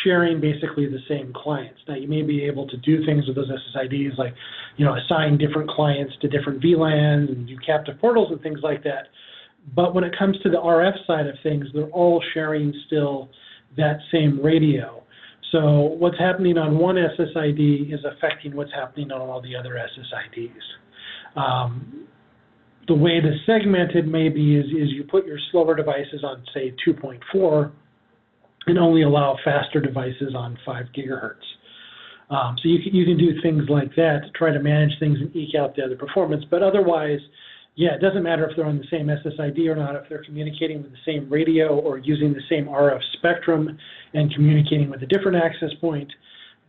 sharing basically the same clients. Now you may be able to do things with those SSIDs like assign different clients to different VLANs and do captive portals and things like that. But when it comes to the RF side of things, they're all sharing still that same radio. So what's happening on one SSID is affecting what's happening on all the other SSIDs. The way to segment it maybe is you put your slower devices on, say, 2.4 and only allow faster devices on 5 gigahertz. So you can do things like that to try to manage things and eke out the other performance. But otherwise, yeah, it doesn't matter if they're on the same SSID or not, if they're communicating with the same radio or using the same RF spectrum and communicating with a different access point,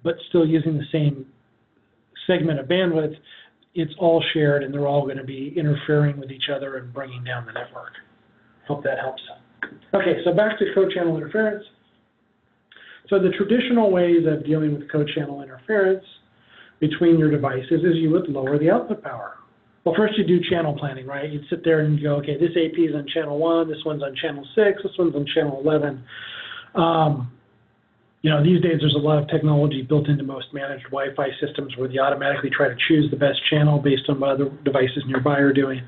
but still using the same segment of bandwidth, it's all shared and they're all going to be interfering with each other and bringing down the network. Hope that helps. Okay, so back to co-channel interference. So the traditional ways of dealing with co-channel interference between your devices is you would lower the output power. Well, first you do channel planning, right? You'd sit there and go, okay, this AP is on channel 1, this one's on channel 6, this one's on channel 11. These days there's a lot of technology built into most managed Wi-Fi systems where they automatically try to choose the best channel based on what other devices nearby are doing.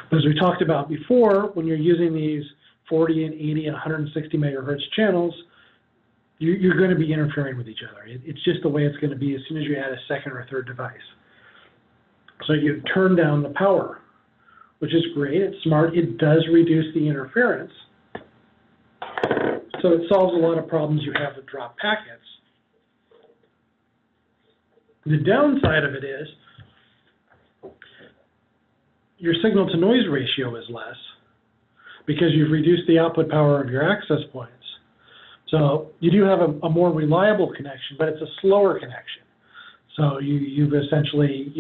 But as we talked about before, when you're using these 40 and 80 and 160 megahertz channels, you're going to be interfering with each other. It's just the way it's going to be as soon as you add a second or third device. So you turn down the power, which is great. It's smart. It does reduce the interference. So it solves a lot of problems you have with drop packets. The downside of it is your signal to noise ratio is less because you've reduced the output power of your access points. So you do have a more reliable connection, but it's a slower connection. So you've essentially,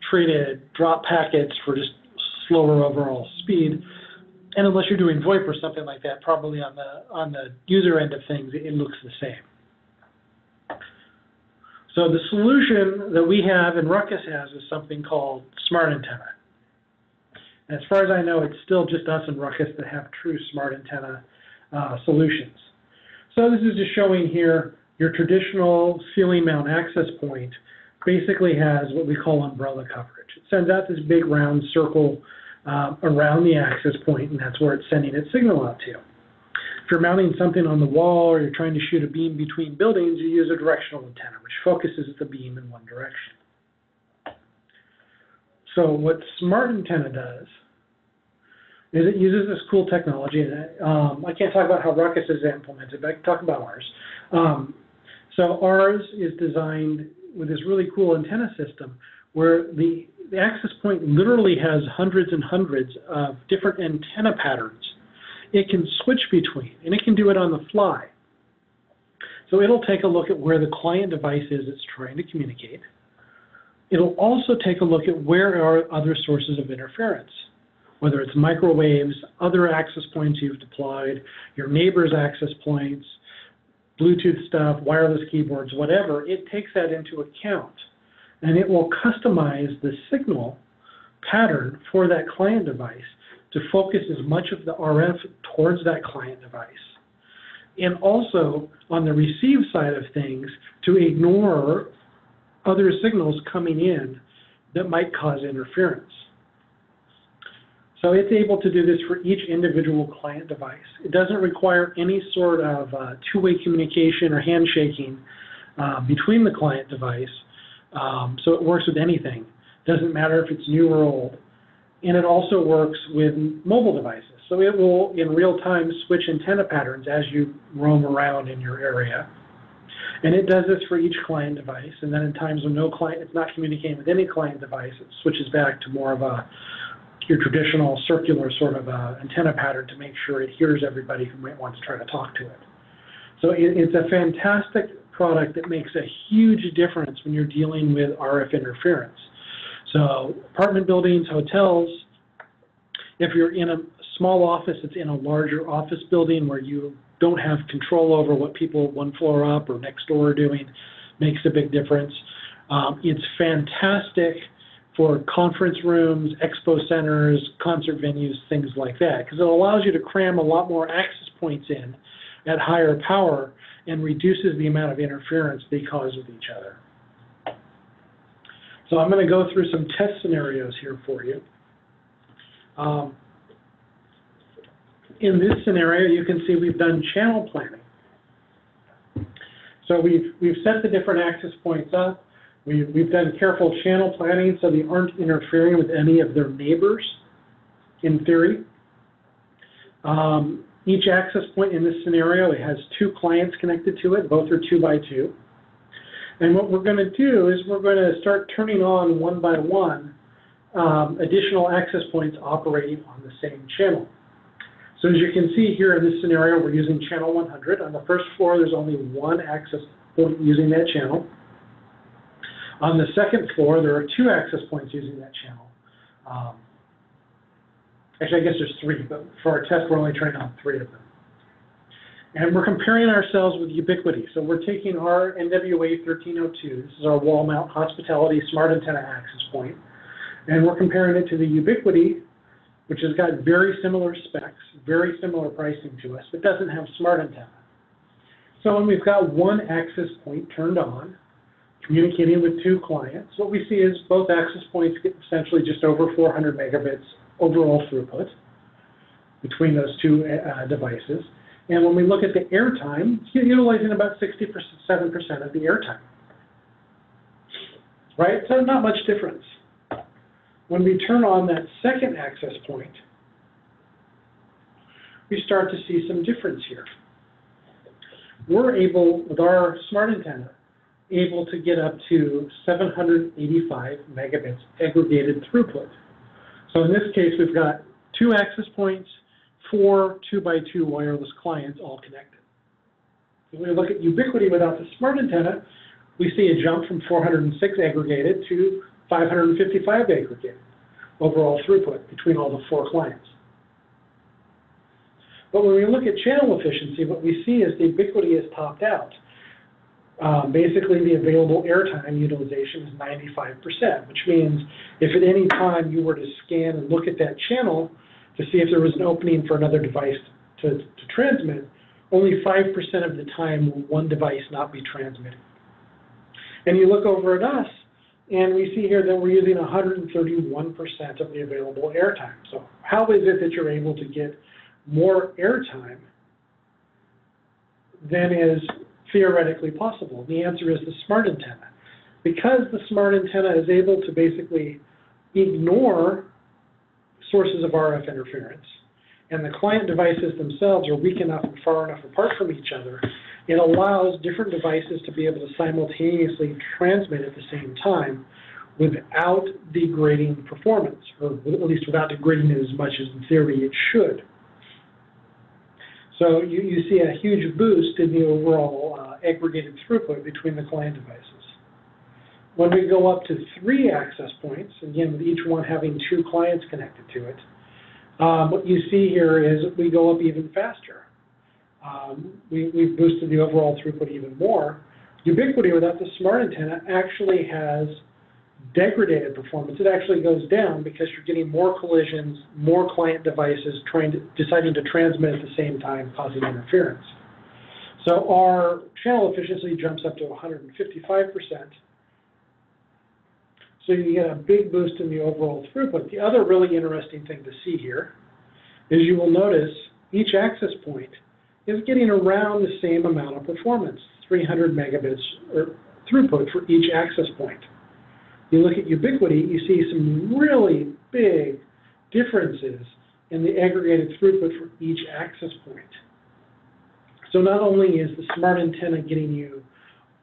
traded drop packets for just slower overall speed. And unless you're doing VoIP or something like that, probably on the user end of things, it looks the same. So the solution that we have and Ruckus has is something called smart antenna. As far as I know, it's still just us and Ruckus that have true smart antenna solutions. So this is just showing here your traditional ceiling mount access point basically has what we call umbrella coverage. It sends out this big round circle around the access point, and that's where it's sending its signal out to. If you're mounting something on the wall or you're trying to shoot a beam between buildings, you use a directional antenna, which focuses the beam in one direction. So what smart antenna does is it uses this cool technology, and I can't talk about how Ruckus is implemented, but I can talk about ours. So ours is designed with this really cool antenna system where the access point literally has hundreds and hundreds of different antenna patterns it can switch between, and it can do it on the fly. So it'll take a look at where the client device is it's trying to communicate. It'll also take a look at where are other sources of interference, whether it's microwaves, other access points you've deployed, your neighbor's access points, Bluetooth stuff, wireless keyboards, whatever. It takes that into account, and it will customize the signal pattern for that client device to focus as much of the RF towards that client device. And also, on the receive side of things, to ignore other signals coming in that might cause interference. So it's able to do this for each individual client device. It doesn't require any sort of two-way communication or handshaking between the client device. So it works with anything. Doesn't matter if it's new or old. And it also works with mobile devices. So it will, in real time, switch antenna patterns as you roam around in your area. And it does this for each client device. And then in times when no client, it's not communicating with any client device, it switches back to more of your traditional circular sort of antenna pattern to make sure it hears everybody who might want to try to talk to it. So it's a fantastic product that makes a huge difference when you're dealing with RF interference. So apartment buildings, hotels, If you're in a small office, it's in a larger office building where you don't have control over what people one floor up or next door are doing, makes a big difference. It's fantastic for conference rooms, expo centers, concert venues, things like that, because it allows you to cram a lot more access points in at higher power and reduces the amount of interference they cause with each other. So I'm going to go through some test scenarios here for you. In this scenario, you can see we've done channel planning. So we've set the different access points up. We've done careful channel planning so they aren't interfering with any of their neighbors, in theory. Each access point in this scenario, it has 2 clients connected to it. Both are 2 by 2. And what we're going to do is we're going to start turning on one by one additional access points operating on the same channel. So as you can see here in this scenario, we're using channel 100. On the first floor, there's only 1 access point using that channel. On the second floor, there are 2 access points using that channel. Actually, I guess there's 3, but for our test, we're only trying on 3 of them. And we're comparing ourselves with Ubiquiti. So we're taking our NWA 1302, this is our wall mount hospitality smart antenna access point, and we're comparing it to the Ubiquiti, which has got very similar specs, very similar pricing to us, but doesn't have smart antenna. So when we've got 1 access point turned on, communicating with 2 clients, what we see is both access points get essentially just over 400 megabits overall throughput between those 2 devices. And when we look at the airtime, it's utilizing about 67% of the airtime. Right? So not much difference. When we turn on that second access point, we start to see some difference here. We're able, with our smart antenna, able to get up to 785 megabits aggregated throughput. So in this case, we've got 2 access points, 4 2 by 2 wireless clients all connected. When we look at Ubiquiti without the smart antenna, we see a jump from 406 aggregated to 555 aggregated overall throughput between all the 4 clients. But when we look at channel efficiency, what we see is the Ubiquiti is topped out. Basically, the available airtime utilization is 95%, which means if at any time you were to scan and look at that channel to see if there was an opening for another device to transmit, only 5% of the time will one device not be transmitting. And you look over at us, and we see here that we're using 131% of the available airtime. So how is it that you're able to get more airtime than is theoretically possible? The answer is the smart antenna. Because the smart antenna is able to basically ignore sources of RF interference, and the client devices themselves are weak enough and far enough apart from each other, it allows different devices to be able to simultaneously transmit at the same time without degrading performance, or at least without degrading it as much as in theory it should. So you see a huge boost in the overall aggregated throughput between the client devices. When we go up to 3 access points, again with each one having 2 clients connected to it, what you see here is we go up even faster. We've boosted the overall throughput even more. Ubiquiti without the smart antenna actually has degraded performance. It actually goes down because you're getting more collisions, more client devices deciding to transmit at the same time, causing interference. So our channel efficiency jumps up to 155%. So you get a big boost in the overall throughput. The other really interesting thing to see here is you will notice each access point is getting around the same amount of performance, 300 megabits or throughput for each access point. You look at Ubiquiti, you see some really big differences in the aggregated throughput for each access point. So not only is the smart antenna getting you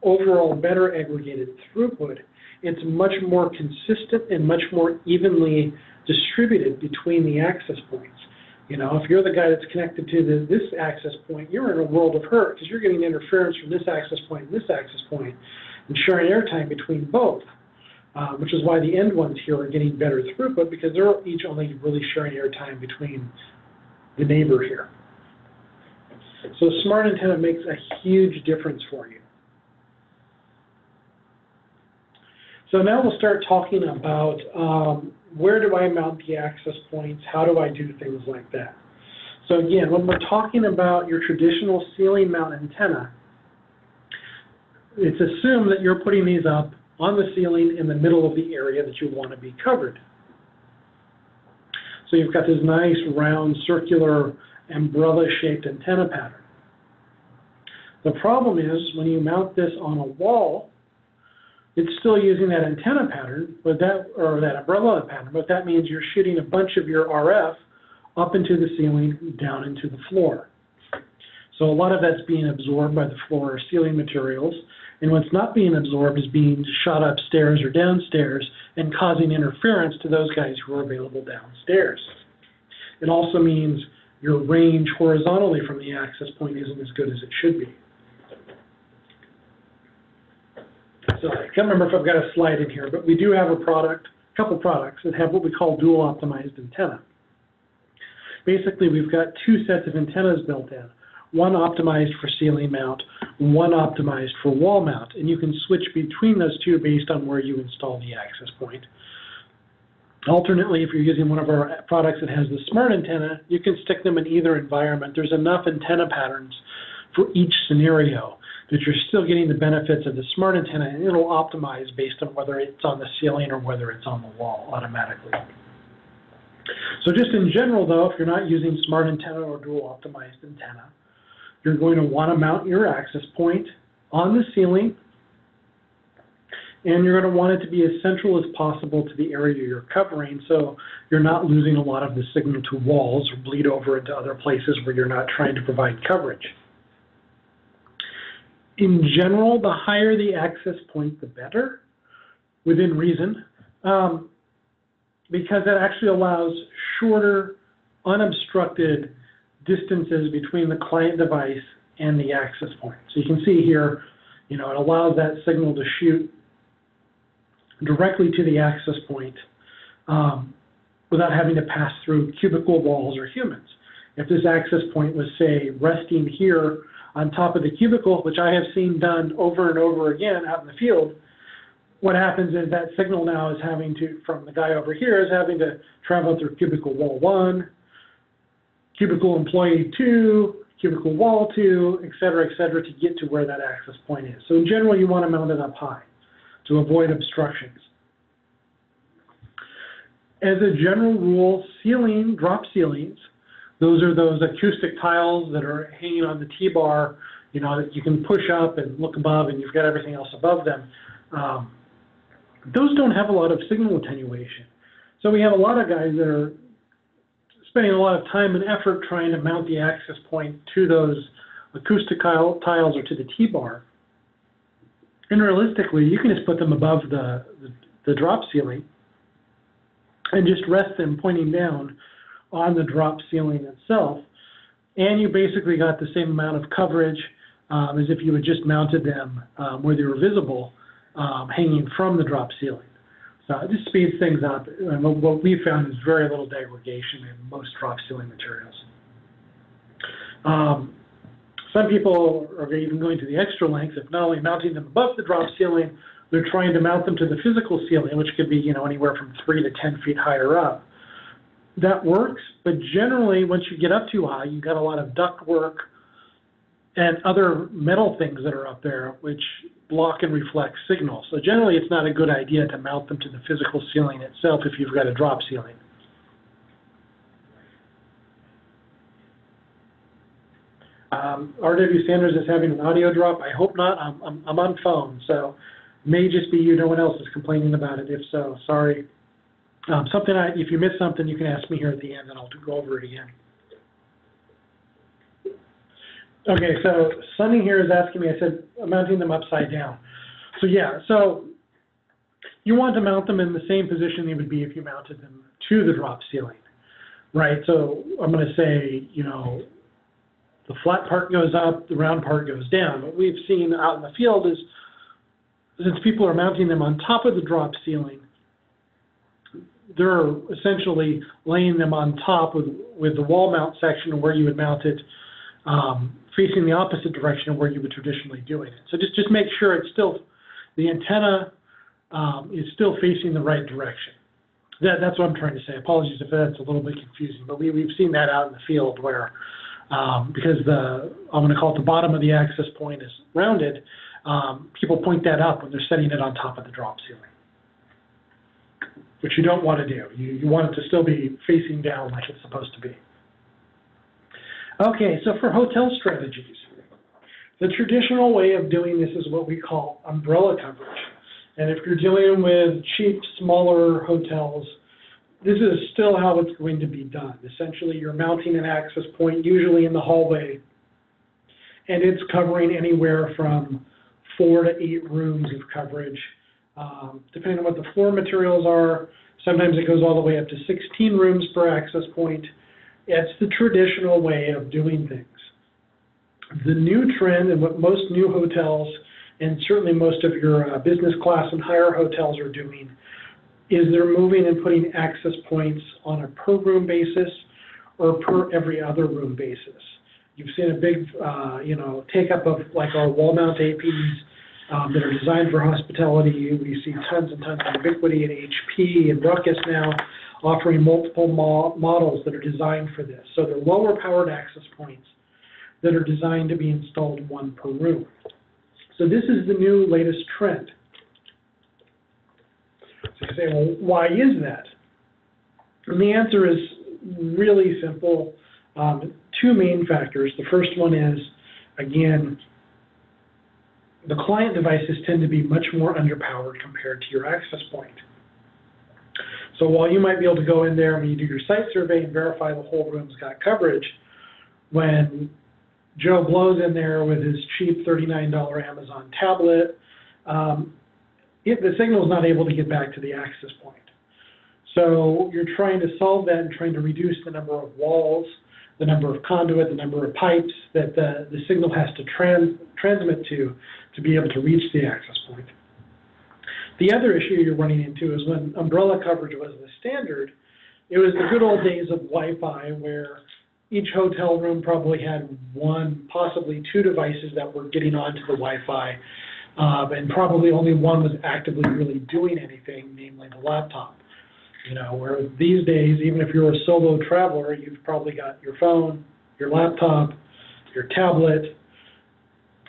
overall better aggregated throughput, it's much more consistent and much more evenly distributed between the access points. You know, if you're the guy that's connected to this access point, you're in a world of hurt because you're getting interference from this access point and this access point and sharing airtime between both. which is why the end ones here are getting better throughput, because they're each only really sharing airtime between the neighbor here. So smart antenna makes a huge difference for you. So now we'll start talking about where do I mount the access points, how do I do things like that. So again, when we're talking about your traditional ceiling mount antenna, it's assumed that you're putting these up on the ceiling in the middle of the area that you want to be covered. So you've got this nice round circular umbrella-shaped antenna pattern. The problem is when you mount this on a wall, it's still using that antenna pattern, but that umbrella pattern, but that means you're shooting a bunch of your RF up into the ceiling, down into the floor. So a lot of that's being absorbed by the floor or ceiling materials, and what's not being absorbed is being shot upstairs or downstairs and causing interference to those guys who are available downstairs. It also means your range horizontally from the access point isn't as good as it should be. So I can't remember if I've got a slide in here, but we do have a couple products that have what we call dual optimized antenna. Basically, we've got two sets of antennas built in, one optimized for ceiling mount, one optimized for wall mount, and you can switch between those two based on where you install the access point. Alternately, if you're using one of our products that has the smart antenna, you can stick them in either environment. There's enough antenna patterns for each scenario that you're still getting the benefits of the smart antenna, and it'll optimize based on whether it's on the ceiling or whether it's on the wall automatically. So just in general, though, if you're not using smart antenna or dual optimized antenna, you're going to want to mount your access point on the ceiling, and you're going to want it to be as central as possible to the area you're covering, so you're not losing a lot of the signal to walls or bleed over into other places where you're not trying to provide coverage. In general, the higher the access point, the better, within reason, because that actually allows shorter, unobstructed distances between the client device and the access point. So you can see here, it allows that signal to shoot directly to the access point without having to pass through cubicle walls or humans. If this access point was, say, resting here on top of the cubicle, which I have seen done over and over again out in the field, what happens is that signal now is having to, from the guy over here, is having to travel through cubicle wall 1, cubicle employee 2, cubicle wall 2, et cetera, to get to where that access point is. So in general, you want to mount it up high to avoid obstructions. As a general rule, drop ceilings, those are those acoustic tiles that are hanging on the T-bar, that you can push up and look above and you've got everything else above them. Those don't have a lot of signal attenuation. So we have a lot of guys that are spending a lot of time and effort trying to mount the access point to those acoustic tiles or to the T-bar. And realistically, you can just put them above the drop ceiling and just rest them pointing down on the drop ceiling itself. And you basically got the same amount of coverage as if you had just mounted them where they were visible, hanging from the drop ceiling. So it just speeds things up. And what we found is very little degradation in most drop ceiling materials. Some people are even going to the extra length of not only mounting them above the drop ceiling, they're trying to mount them to the physical ceiling, which could be anywhere from 3 to 10 feet higher up. That works, but generally once you get up too high, you've got a lot of duct work and other metal things that are up there which block and reflect signal. So generally it's not a good idea to mount them to the physical ceiling itself if you've got a drop ceiling. RW Sanders is having an audio drop. I hope not. I'm on phone, so may just be you. No one else is complaining about it. If so, sorry. If you missed something, you can ask me here at the end, and I'll go over it again. Okay, so Sunny here is asking me. I said I'm mounting them upside down. So yeah, so you want to mount them in the same position they would be if you mounted them to the drop ceiling, right? So I'm going to say, the flat part goes up, the round part goes down. What we've seen out in the field is since people are mounting them on top of the drop ceiling, they're essentially laying them on top with the wall mount section where you would mount it facing the opposite direction of where you would traditionally doing it. So just make sure it's still, the antenna is still facing the right direction. That's what I'm trying to say. Apologies if that's a little bit confusing, but we've seen that out in the field where, because I'm going to call it the bottom of the access point is rounded, people point that up when they're setting it on top of the drop ceiling, which you don't want to do. You want it to still be facing down like it's supposed to be. Okay, so for hotel strategies, the traditional way of doing this is what we call umbrella coverage. And if you're dealing with cheap, smaller hotels, this is still how it's going to be done. Essentially, you're mounting an access point, usually in the hallway, and it's covering anywhere from 4 to 8 rooms of coverage. Depending on what the floor materials are, sometimes it goes all the way up to 16 rooms per access point. It's the traditional way of doing things. The new trend and what most new hotels and certainly most of your business class and higher hotels are doing is they're moving and putting access points on a per room basis or per every other room basis. You've seen a big, take up of like our wall mount APs that are designed for hospitality. We see tons and tons of Ubiquity and HP and Ruckus now offering multiple models that are designed for this. So they're lower powered access points that are designed to be installed one per room. So this is the new latest trend. So you say, well, why is that? And the answer is really simple. 2 main factors. The first one is, again, the client devices tend to be much more underpowered compared to your access point. So while you might be able to go in there when you do your site survey and verify the whole room's got coverage, when Joe Blow's in there with his cheap $39 Amazon tablet, the signal is not able to get back to the access point. So you're trying to solve that and trying to reduce the number of walls, the number of conduit, the number of pipes that the signal has to transmit to be able to reach the access point. The other issue you're running into is when umbrella coverage was the standard, it was the good old days of Wi-Fi where each hotel room probably had 1, possibly 2 devices that were getting onto the Wi-Fi, and probably only one was actively really doing anything, namely the laptop. Where these days, even if you're a solo traveler, you've probably got your phone, your laptop, your tablet,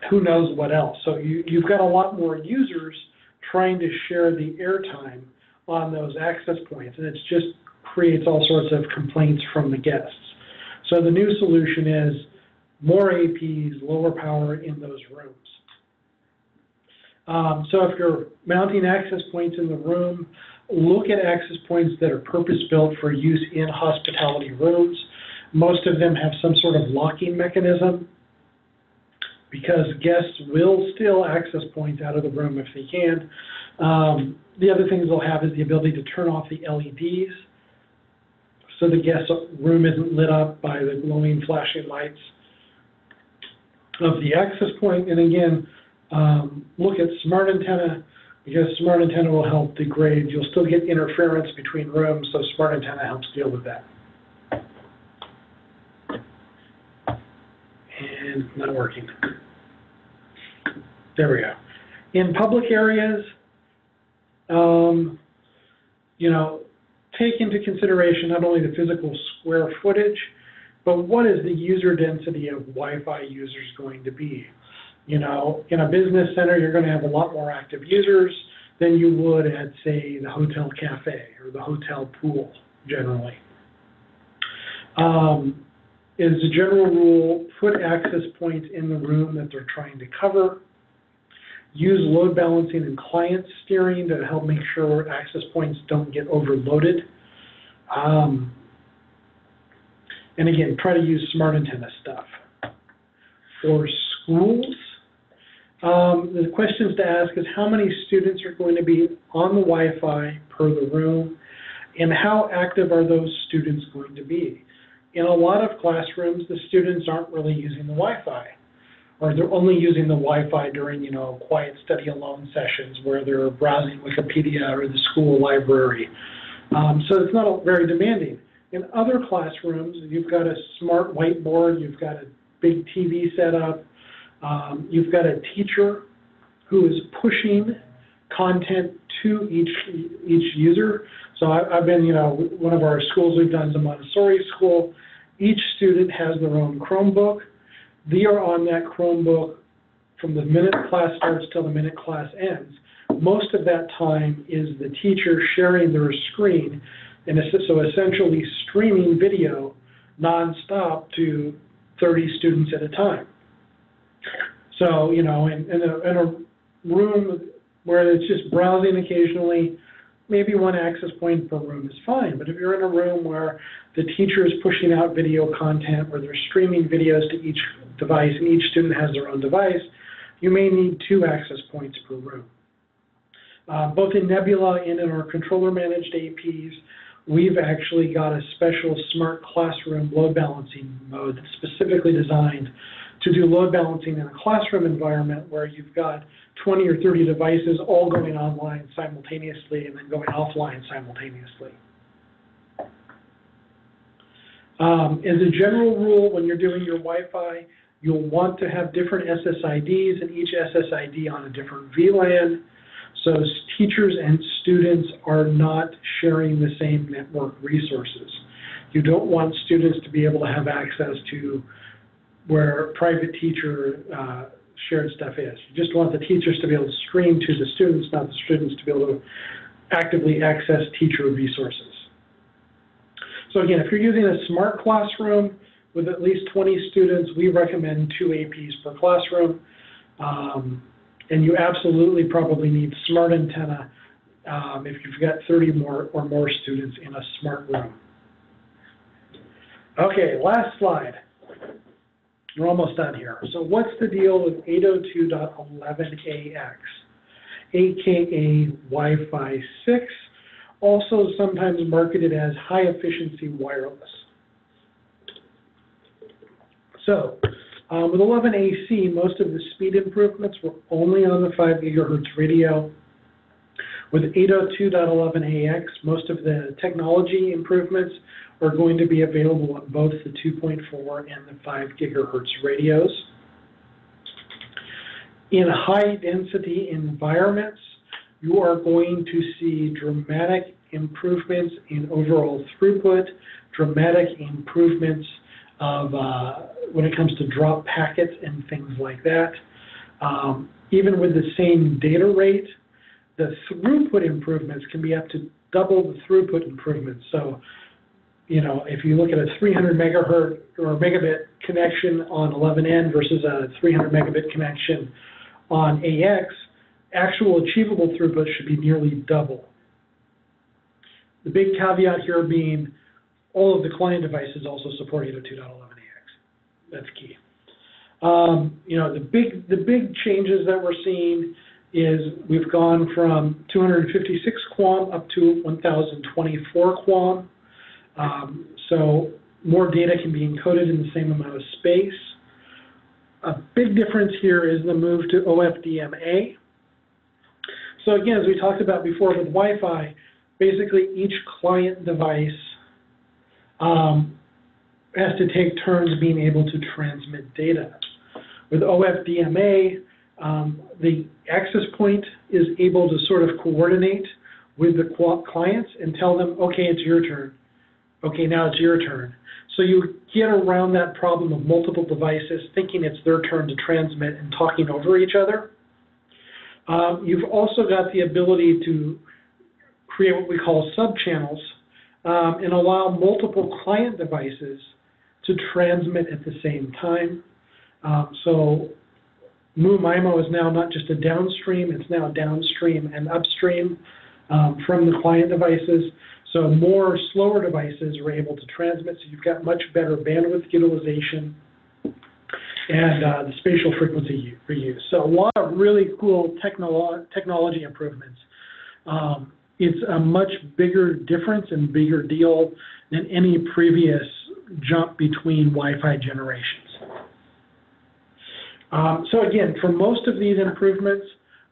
who knows what else. So you've got a lot more users trying to share the airtime on those access points, and it just creates all sorts of complaints from the guests. So the new solution is more APs, lower power in those rooms. So if you're mounting access points in the room, look at access points that are purpose-built for use in hospitality rooms. Most of them have some sort of locking mechanism because guests will steal access points out of the room if they can. The other things they'll have is the ability to turn off the LEDs so the guest room isn't lit up by the glowing, flashing lights of the access point. And again, look at smart antenna, because smart antenna will help degrade. You'll still get interference between rooms, so smart antenna helps deal with that. And not working. There we go. In public areas, take into consideration not only the physical square footage, but what is the user density of Wi-Fi users going to be? In a business center, you're going to have a lot more active users than you would at, say, the hotel cafe or the hotel pool, generally. As a general rule, put access points in the room that they're trying to cover. Use load balancing and client steering to help make sure access points don't get overloaded. And again, try to use smart antenna stuff. For schools, the questions to ask is how many students are going to be on the Wi-Fi per the room, and how active are those students going to be? In a lot of classrooms, the students aren't really using the Wi-Fi. or they're only using the Wi-Fi during, you know, quiet study alone sessions where they're browsing Wikipedia or the school library. So it's not very demanding. In other classrooms, you've got a smart whiteboard, you've got a big TV set up, you've got a teacher who is pushing content to each user. So I've been, you know, one of our schools we've done is a Montessori school. Each student has their own Chromebook. They are on that Chromebook from the minute class starts till the minute class ends. Most of that time is the teacher sharing their screen, and so essentially streaming video nonstop to 30 students at a time. So, you know, in a room where it's just browsing occasionally, maybe one access point per room is fine. But if you're in a room where the teacher is pushing out video content, where they're streaming videos to each device and each student has their own device, you may need 2 access points per room. Both in Nebula and in our controller-managed APs, we've actually got a special smart classroom load balancing mode that's specifically designed to do load balancing in a classroom environment where you've got 20 or 30 devices all going online simultaneously and then going offline simultaneously. As a general rule, when you're doing your Wi-Fi, you'll want to have different SSIDs and each SSID on a different VLAN. So teachers and students are not sharing the same network resources. You don't want students to be able to have access to where private teacher shared stuff is. You just want the teachers to be able to stream to the students, not the students to be able to actively access teacher resources. So again, if you're using a smart classroom with at least 20 students, we recommend 2 APs per classroom. And you absolutely probably need smart antenna if you've got 30 or more students in a smart room. Okay, last slide. We're almost done here. So what's the deal with 802.11ax, aka Wi-Fi 6, also sometimes marketed as high-efficiency wireless? So with 11AC, most of the speed improvements were only on the 5 gigahertz radio. With 802.11ax, most of the technology improvements are going to be available on both the 2.4 and the 5 gigahertz radios. In high-density environments, you are going to see dramatic improvements in overall throughput, dramatic improvements of when it comes to drop packets and things like that. Even with the same data rate, the throughput improvements can be up to double the throughput improvements. So, you know, if you look at a 300 megahertz or megabit connection on 11N versus a 300 megabit connection on AX, actual achievable throughput should be nearly double. The big caveat here being all of the client devices also support 802.11ax. That's key. You know, the big changes that we're seeing is we've gone from 256 QAM up to 1024 QAM. So more data can be encoded in the same amount of space. A big difference here is the move to OFDMA. So again, as we talked about before with Wi-Fi, basically each client device has to take turns being able to transmit data. With OFDMA, the access point is able to sort of coordinate with the clients and tell them, okay, it's your turn. Okay, now it's your turn. So you get around that problem of multiple devices thinking it's their turn to transmit and talking over each other. You've also got the ability to create what we call sub-channels and allow multiple client devices to transmit at the same time. So MIMO is now not just a downstream, it's now downstream and upstream from the client devices. So more slower devices are able to transmit, so you've got much better bandwidth utilization and the spatial frequency reuse. So a lot of really cool technology improvements. It's a much bigger difference and bigger deal than any previous jump between Wi-Fi generations. So again, for most of these improvements,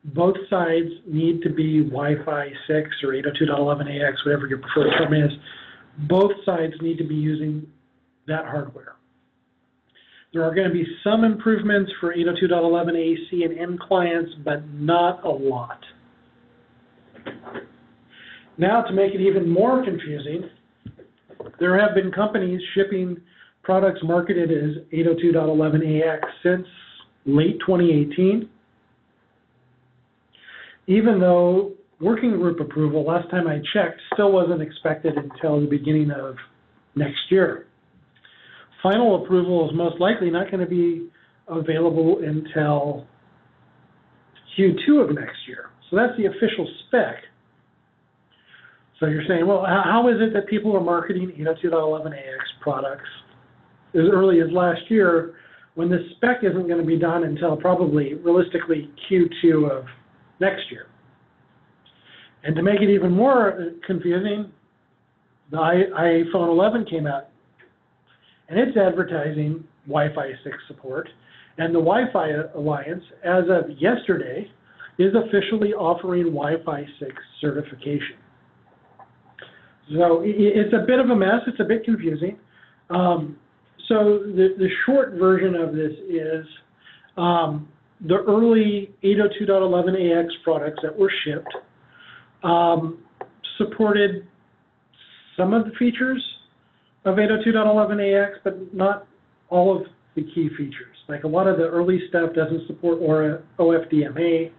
both sides need to be Wi-Fi 6 or 802.11ax, whatever your preferred term is. Both sides need to be using that hardware. There are going to be some improvements for 802.11ac and N clients, but not a lot. Now, to make it even more confusing, there have been companies shipping products marketed as 802.11ax since late 2018, even though working group approval, last time I checked, still wasn't expected until the beginning of next year. Final approval is most likely not going to be available until Q2 of next year. So that's the official spec. So you're saying, well, how is it that people are marketing 802.11ax products as early as last year when the spec isn't going to be done until probably, realistically, Q2 of next year? And to make it even more confusing, the iPhone 11 came out, and it's advertising Wi-Fi 6 support, and the Wi-Fi Alliance, as of yesterday, is officially offering Wi-Fi 6 certification. So it's a bit of a mess. It's a bit confusing. So the short version of this is the early 802.11ax products that were shipped supported some of the features of 802.11ax, but not all of the key features. Like a lot of the early stuff doesn't support OFDMA,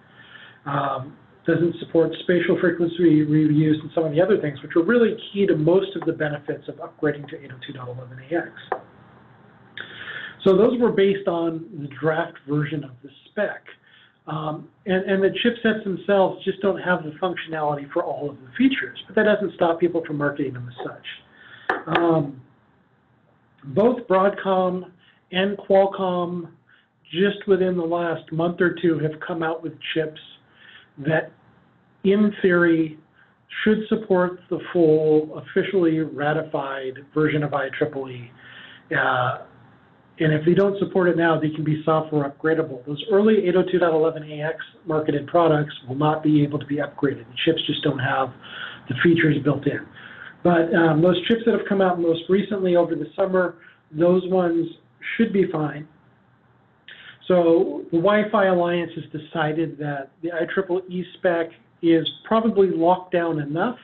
doesn't support spatial frequency reuse, and some of the other things, which are really key to most of the benefits of upgrading to 802.11ax. So those were based on the draft version of the spec. And the chipsets themselves just don't have the functionality for all of the features, but that doesn't stop people from marketing them as such. Both Broadcom and Qualcomm, just within the last month or two, have come out with chips that, in theory, should support the full, officially ratified version of IEEE. And if they don't support it now, they can be software upgradable. Those early 802.11ax marketed products will not be able to be upgraded. The chips just don't have the features built in. But those chips that have come out most recently over the summer, those ones should be fine. So the Wi-Fi Alliance has decided that the IEEE spec is probably locked down enough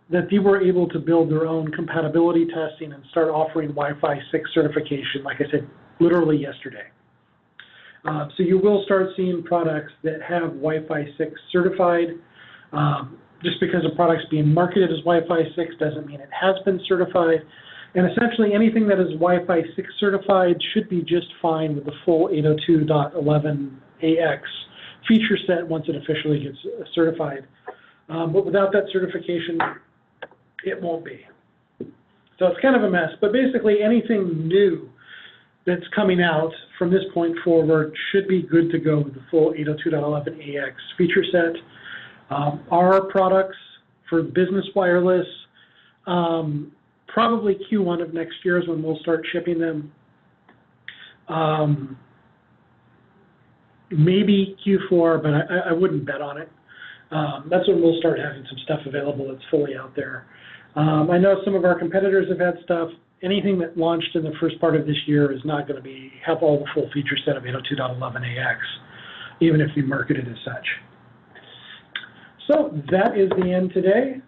that they were able to build their own compatibility testing and start offering Wi-Fi 6 certification, like I said, literally yesterday. So you will start seeing products that have Wi-Fi 6 certified. Just because a product's being marketed as Wi-Fi 6 doesn't mean it has been certified. And essentially anything that is Wi-Fi 6 certified should be just fine with the full 802.11ax feature set once it officially gets certified. But without that certification, it won't be. So it's kind of a mess. But basically anything new that's coming out from this point forward should be good to go with the full 802.11ax feature set. Our products for business wireless, probably Q1 of next year is when we'll start shipping them. Maybe Q4, but I wouldn't bet on it. That's when we'll start having some stuff available that's fully out there. I know some of our competitors have had stuff. Anything that launched in the first part of this year is not going to have all the full feature set of 802.11ax, even if we market it as such. So that is the end today.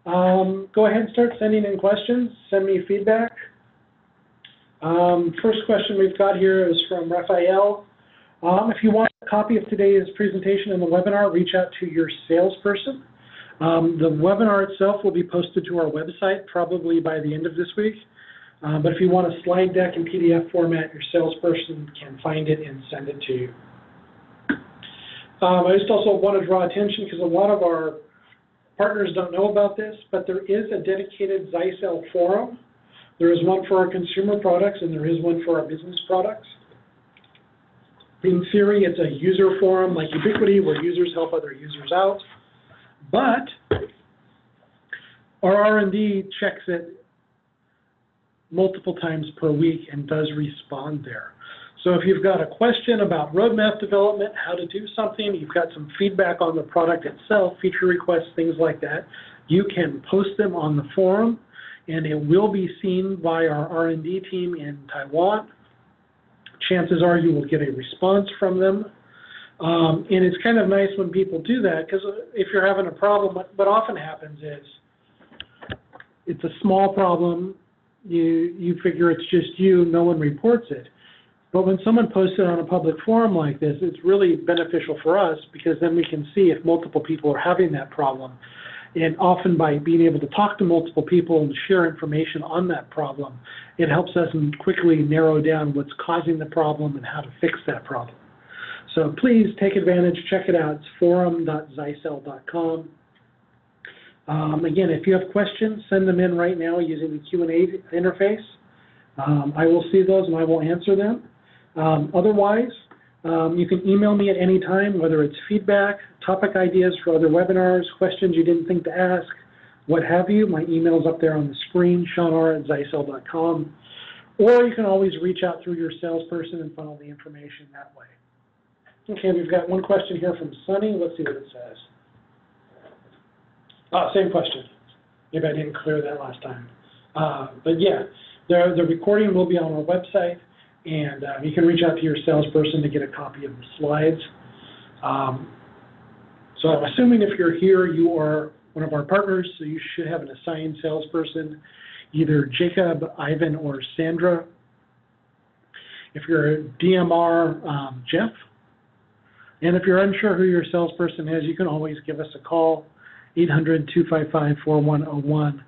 Go ahead and start sending in questions. Send me feedback. First question we've got here is from Raphael. If you want a copy of today's presentation and the webinar, reach out to your salesperson. The webinar itself will be posted to our website probably by the end of this week. But if you want a slide deck in PDF format, your salesperson can find it and send it to you. I just also want to draw attention because a lot of our partners don't know about this, but there is a dedicated Zyxel forum. There is one for our consumer products and there is one for our business products. In theory, it's a user forum like Ubiquity where users help other users out. But our R&D checks it multiple times per week and does respond there. So if you've got a question about roadmap development, how to do something, you've got some feedback on the product itself, feature requests, things like that, you can post them on the forum, and it will be seen by our R&D team in Taiwan. Chances are you will get a response from them. And it's kind of nice when people do that, because if you're having a problem, what often happens is it's a small problem, you figure it's just you, no one reports it. But when someone posts it on a public forum like this, it's really beneficial for us, because then we can see if multiple people are having that problem. And often by being able to talk to multiple people and share information on that problem, it helps us quickly narrow down what's causing the problem and how to fix that problem. So please take advantage, check it out. It's forum.zyxel.com. Again, if you have questions, send them in right now using the Q&A interface. I will see those and I will answer them. Otherwise, you can email me at any time, whether it's feedback, topic ideas for other webinars, questions you didn't think to ask, what have you. My email is up there on the screen, seanr@zyxel.com. Or you can always reach out through your salesperson and funnel the information that way. Okay, we've got one question here from Sunny. Let's see what it says. Same question. Maybe I didn't clear that last time. But yeah, the recording will be on our website, and you can reach out to your salesperson to get a copy of the slides. So I'm assuming if you're here, you are one of our partners, so you should have an assigned salesperson, either Jacob, Ivan, or Sandra. If you're a DMR, Jeff. And if you're unsure who your salesperson is, you can always give us a call, 800-255-4101.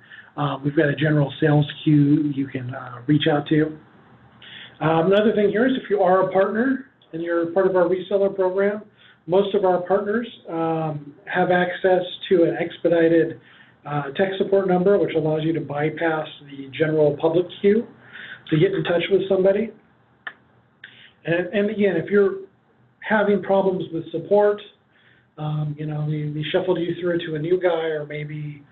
We've got a general sales queue you can reach out to. Another thing here is if you are a partner and you're part of our reseller program, most of our partners have access to an expedited tech support number, which allows you to bypass the general public queue to get in touch with somebody. And again, if you're having problems with support, you know, we shuffled you through to a new guy, or maybe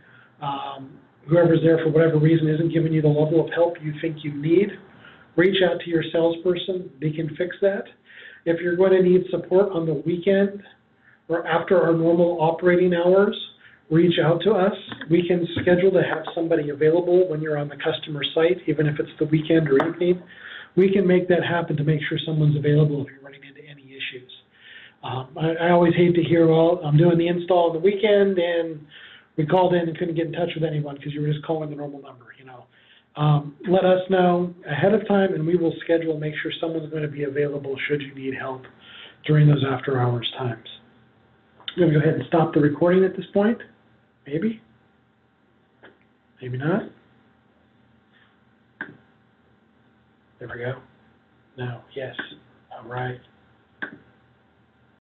whoever's there for whatever reason isn't giving you the level of help you think you need, reach out to your salesperson. They can fix that. If you're going to need support on the weekend or after our normal operating hours, reach out to us. We can schedule to have somebody available when you're on the customer site, even if it's the weekend or evening. We can make that happen to make sure someone's available if you're running into any issues. I always hate to hear, well, I'm doing the install on the weekend and we called in and couldn't get in touch with anyone because you were just calling the normal number, you know. Let us know ahead of time and we will schedule and make sure someone's going to be available should you need help during those after hours times. I'm going to go ahead and stop the recording at this point. Maybe. Maybe not. There we go. No, yes. All right.